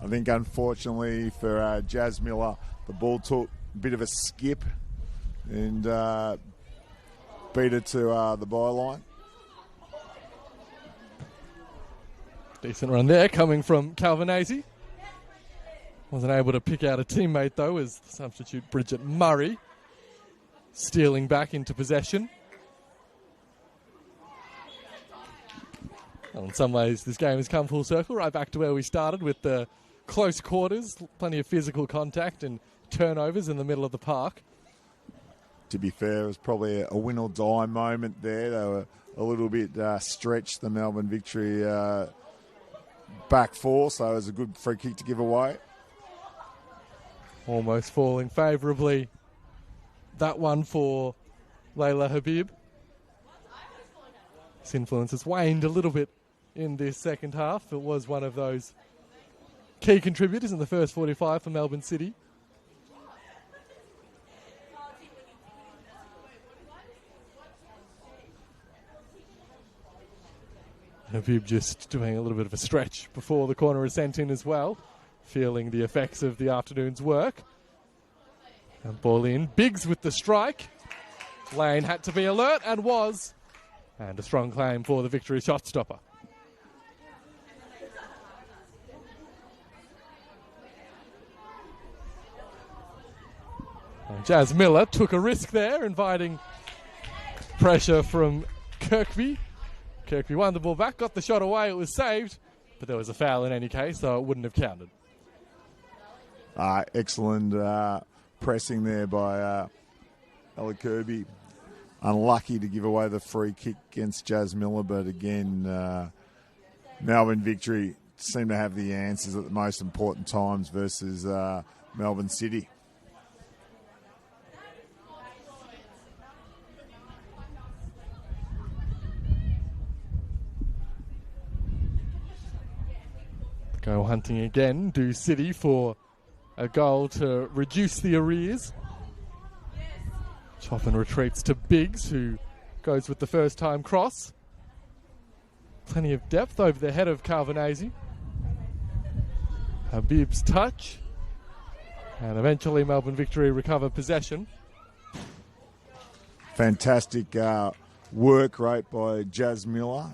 I think unfortunately for Jazz Miller, the ball took a bit of a skip and beat it to the byline. Decent run there coming from Calvinese. Wasn't able to pick out a teammate though, as the substitute Bridget Murray stealing back into possession. Well, in some ways this game has come full circle, right back to where we started with the close quarters, plenty of physical contact and turnovers in the middle of the park. To be fair, it was probably a win or die moment there. They were a little bit stretched, the Melbourne Victory back four, so it was a good free kick to give away. Almost falling favourably. That one for Layla Habib. His influence has waned a little bit in this second half. It was one of those key contributors in the first 45 for Melbourne City. Habib just doing a little bit of a stretch before the corner is sent in as well, feeling the effects of the afternoon's work. And ball in. Biggs with the strike. Lane had to be alert and was. And a strong claim for the Victory shot stopper. And Jazz Miller took a risk there, inviting pressure from Kirkby. Kirkby won the ball back, got the shot away, it was saved, but there was a foul in any case, so it wouldn't have counted. Excellent pressing there by Ella Kirby. Unlucky to give away the free kick against Jazz Miller, but again, Melbourne Victory seem to have the answers at the most important times versus Melbourne City. Go hunting again, do City for a goal to reduce the arrears. Choppin retreats to Biggs, who goes with the first-time cross. Plenty of depth over the head of Calvinese. Habib's touch. And eventually Melbourne Victory recover possession. Fantastic work rate by Jazz Miller.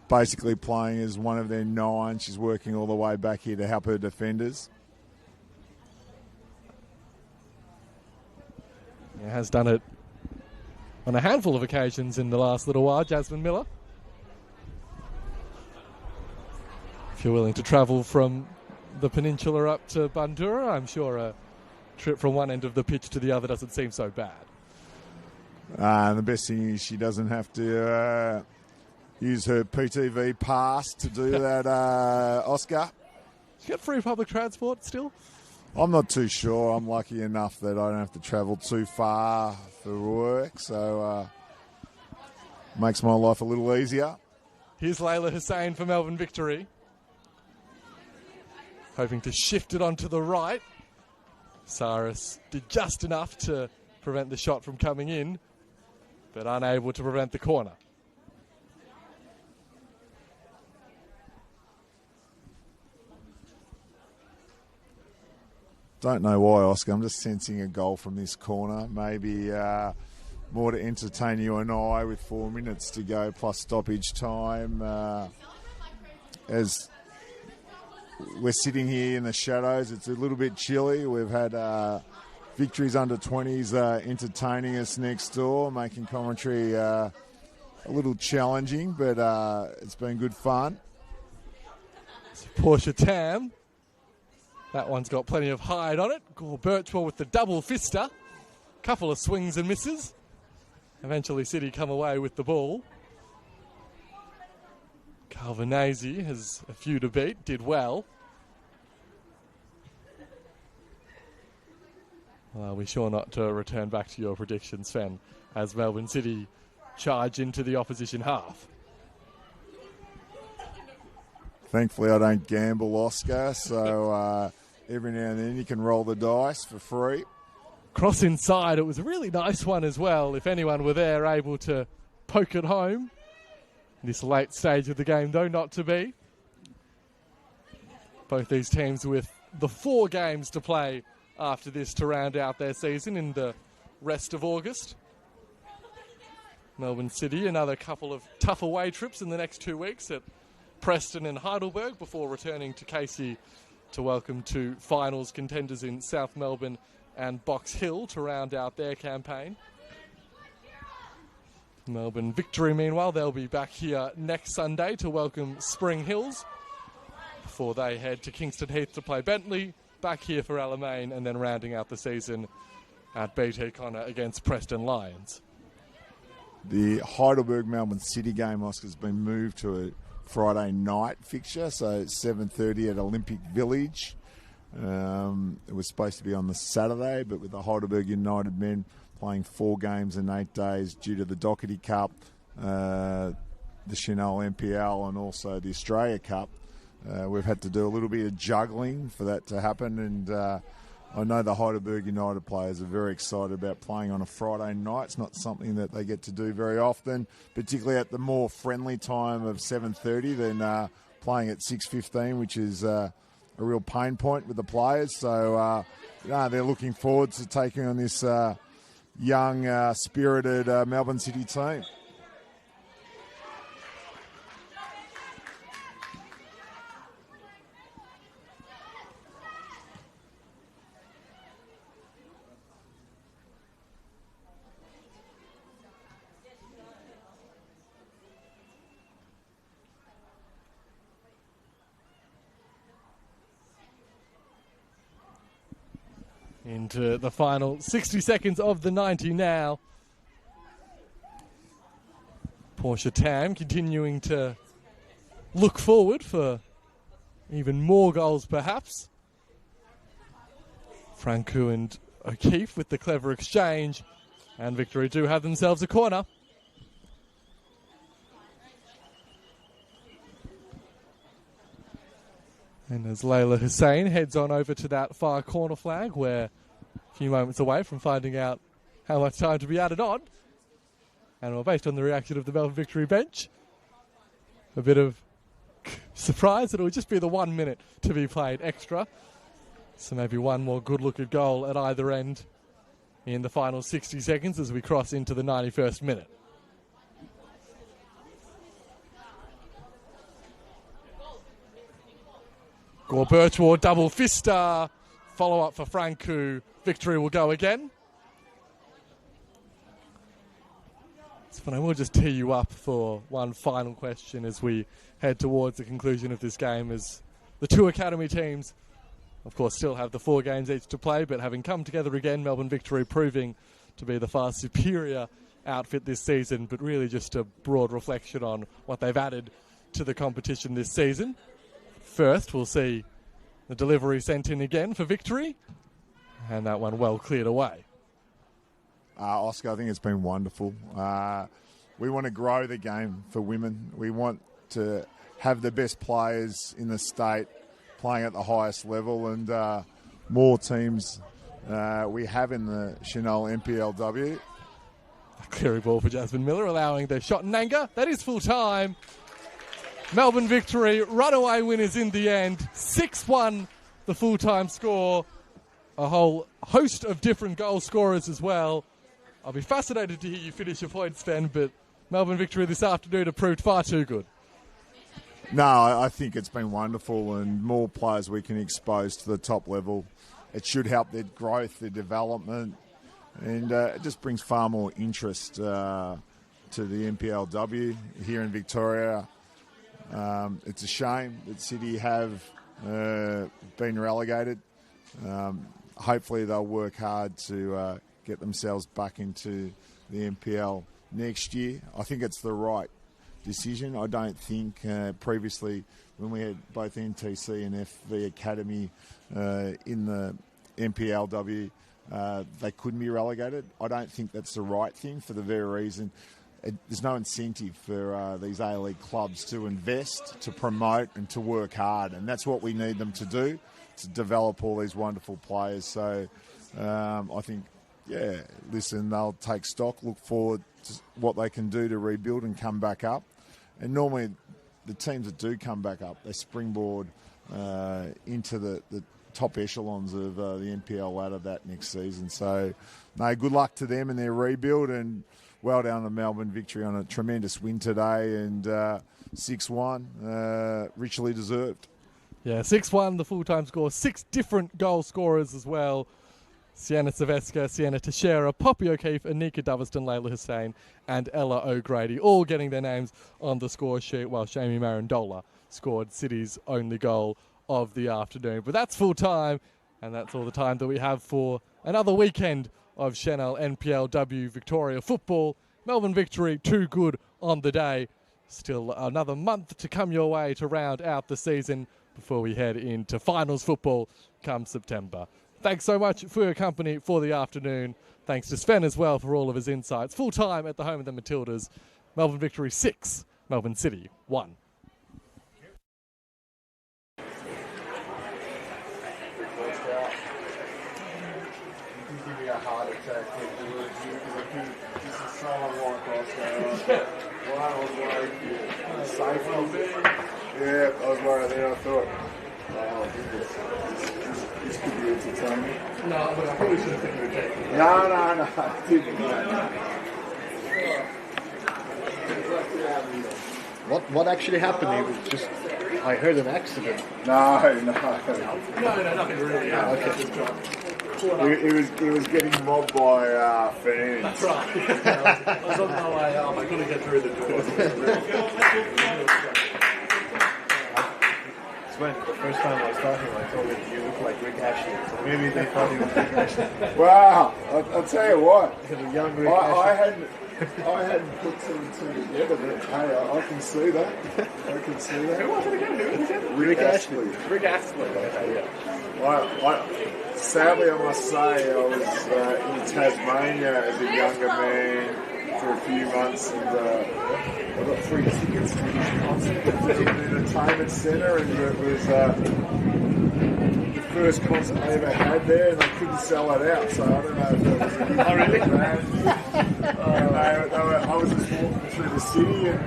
Basically playing as one of their 9. She's working all the way back here to help her defenders. Has done it on a handful of occasions in the last little while, Jasmine Miller. If you're willing to travel from the peninsula up to Bandura, I'm sure a trip from one end of the pitch to the other doesn't seem so bad. And the best thing is she doesn't have to use her PTV pass to do that, Oscar. She get free public transport still? I'm not too sure. I'm lucky enough that I don't have to travel too far for work, so makes my life a little easier. Here's Layla Hussein for Melbourne Victory. Hoping to shift it onto the right. Cyrus did just enough to prevent the shot from coming in, but unable to prevent the corner. Don't know why, Oscar. I'm just sensing a goal from this corner. Maybe more to entertain you and I with 4 minutes to go plus stoppage time. As we're sitting here in the shadows, it's a little bit chilly. We've had Victory's under 20s entertaining us next door, making commentary a little challenging, but it's been good fun. Portia Tam. That one's got plenty of hide on it. Gore Birchwell with the double fister. Couple of swings and misses. Eventually City come away with the ball. Calvinese has a few to beat, did well. Well, we're sure not to return back to your predictions, Fen, as Melbourne City charge into the opposition half. Thankfully, I don't gamble, Oscar, so every now and then you can roll the dice for free. Cross inside, it was a really nice one as well. If anyone were there able to poke it home. This late stage of the game, though, not to be. Both these teams with the 4 games to play after this to round out their season in the rest of August. Melbourne City, another couple of tough away trips in the next 2 weeks at Preston and Heidelberg before returning to Casey to welcome 2 finals contenders in South Melbourne and Box Hill to round out their campaign. Melbourne Victory, meanwhile, they'll be back here next Sunday to welcome Spring Hills before they head to Kingston Heath to play Bentley, back here for Alamein, and then rounding out the season at BT Connor against Preston Lions. The Heidelberg-Melbourne City game, Oscar, has been moved to a Friday night fixture, so 7:30 at Olympic Village. It was supposed to be on the Saturday, but with the Heidelberg United men playing 4 games in 8 days due to the Doherty Cup, the Senol NPL, and also the Australia Cup, we've had to do a little bit of juggling for that to happen, and I know the Heidelberg United players are very excited about playing on a Friday night. It's not something that they get to do very often, particularly at the more friendly time of 7:30 than playing at 6:15, which is a real pain point with the players. So they're looking forward to taking on this young, spirited Melbourne City team. Into the final 60 seconds of the 90 now. Portia Tam continuing to look forward for even more goals perhaps. Francu and O'Keefe with the clever exchange, and Victory do have themselves a corner. And as Layla Hussein heads on over to that far corner flag, we're a few moments away from finding out how much time to be added on. And well, based on the reaction of the Melbourne Victory bench, a bit of surprise that it would just be the 1 minute to be played extra. So maybe one more good look at goal at either end in the final 60 seconds as we cross into the 91st minute. Gore Birchward double fister. Follow up for Frank, who Victory will go again. So I will just tee you up for one final question as we head towards the conclusion of this game, as the two academy teams, of course, still have the 4 games each to play, but having come together again, Melbourne Victory proving to be the far superior outfit this season, but really just a broad reflection on what they've added to the competition this season. First, we'll see the delivery sent in again for Victory, and that one well cleared away. Oscar, I think it's been wonderful. We want to grow the game for women. We want to have the best players in the state playing at the highest level, and more teams we have in the Senol NPLW. A clearing ball for Jasmine Miller, allowing the shot in anger. That is full time. Melbourne Victory, runaway winners in the end. 6-1, the full-time score. A whole host of different goal scorers as well. I'll be fascinated to hear you finish your points, Sven, but Melbourne Victory this afternoon have proved far too good. No, I think it's been wonderful, and more players we can expose to the top level. It should help their growth, their development, and it just brings far more interest to the NPLW here in Victoria. It's a shame that City have been relegated. Hopefully they'll work hard to get themselves back into the NPL next year. I think it's the right decision. I don't think previously when we had both NTC and FV Academy in the NPLW, they couldn't be relegated. I don't think that's the right thing for the very reason there's no incentive for these A-League clubs to invest, to promote and to work hard, and that's what we need them to do, to develop all these wonderful players. So I think, yeah, listen, they'll take stock, look forward to what they can do to rebuild and come back up. And normally the teams that do come back up, they springboard into the top echelons of the NPL ladder that next season. So, no, good luck to them in their rebuild, and well done to Melbourne Victory on a tremendous win today, and 6-1, richly deserved. Yeah, 6-1, the full-time score. 6 different goal scorers as well. Sienna Saveska, Sienna Teixeira, Poppy O'Keefe, Anika Doveston, Layla Hussain and Ella O'Grady, all getting their names on the score sheet, while Shamie Marandola scored City's only goal of the afternoon. But that's full-time, and that's all the time that we have for another weekend of Senol NPLW Victoria football. Melbourne Victory, too good on the day. Still another month to come your way to round out the season before we head into finals football come September. Thanks so much for your company for the afternoon. Thanks to Sven as well for all of his insights. Full time at the home of the Matildas. Melbourne Victory 6, Melbourne City 1. Yeah, I was worried there. I thought, this could be entertaining. No, but I probably should have taken the cake. No, I didn't. What actually happened? It was just, I heard an accident. No, nothing really. Yeah, okay. He was getting mobbed by fans. That's right. I was on my way up. I couldn't get through the door. Sven, the first time I was talking, I told him you look like Rick Ashley. So maybe they thought he was Rick Ashley. Wow, I'll tell you what. The young Rick Ashley. I hadn't put 2 and 2 together, but hey, I can see that. I can see that. Who was it again? Who was it? Rick Ashley. Rick Astley. Okay, yeah. Sadly, I must say, I was in Tasmania as a younger man for a few months, and I got free tickets to his concert at the Entertainment Centre, and it was first concert I ever had there, and I couldn't sell it out, so I don't know if it was a good Oh, really? I was just walking through the city, and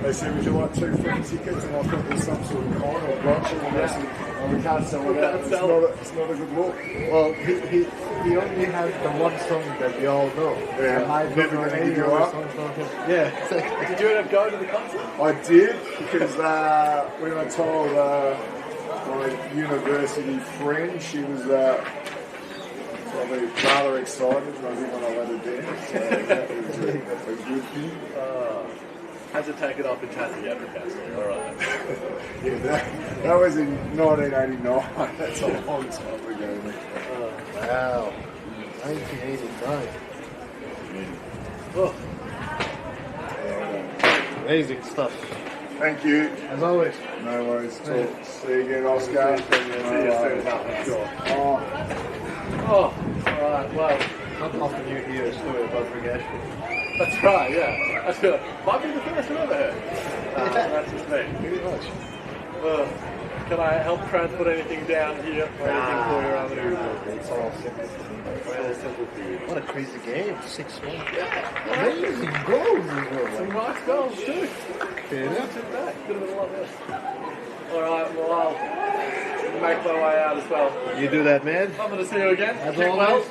they said, would you like 2 free tickets? And I thought there was some sort of con or gotcha, and they said, oh, we can't sell it out. It's not a good look. Well, he only has the one song that we all know. Yeah, Never Gonna Give You Up. Yeah. Did you end up going to the concert? I did, because when I told my university friend, she was probably rather excited, and I didn't want to let her down, so that was a good thing. Hasn't taken off in Tassie yet, all right. Yeah, that was in 1989. That's a long time ago. Wow. 1989. Oh. Amazing stuff. Thank you. As always. No worries. See you again, Oscar. See you soon, I'm sure. Oh. Oh, alright, well, not often you hear a story about Rick Ashley. That's right, yeah. That's good. Might be the first I've ever heard. That's his name. Pretty much. Can I help transport anything down here or anything for you around there? It's all simple. What a crazy game. 6-1. Yeah. Amazing goals as well. Some nice goals too. Yeah. Not too bad. Could have been a lot less. Alright, well I'll make my way out as well. You do that, man. Lovely to see you again. As Keep always. well.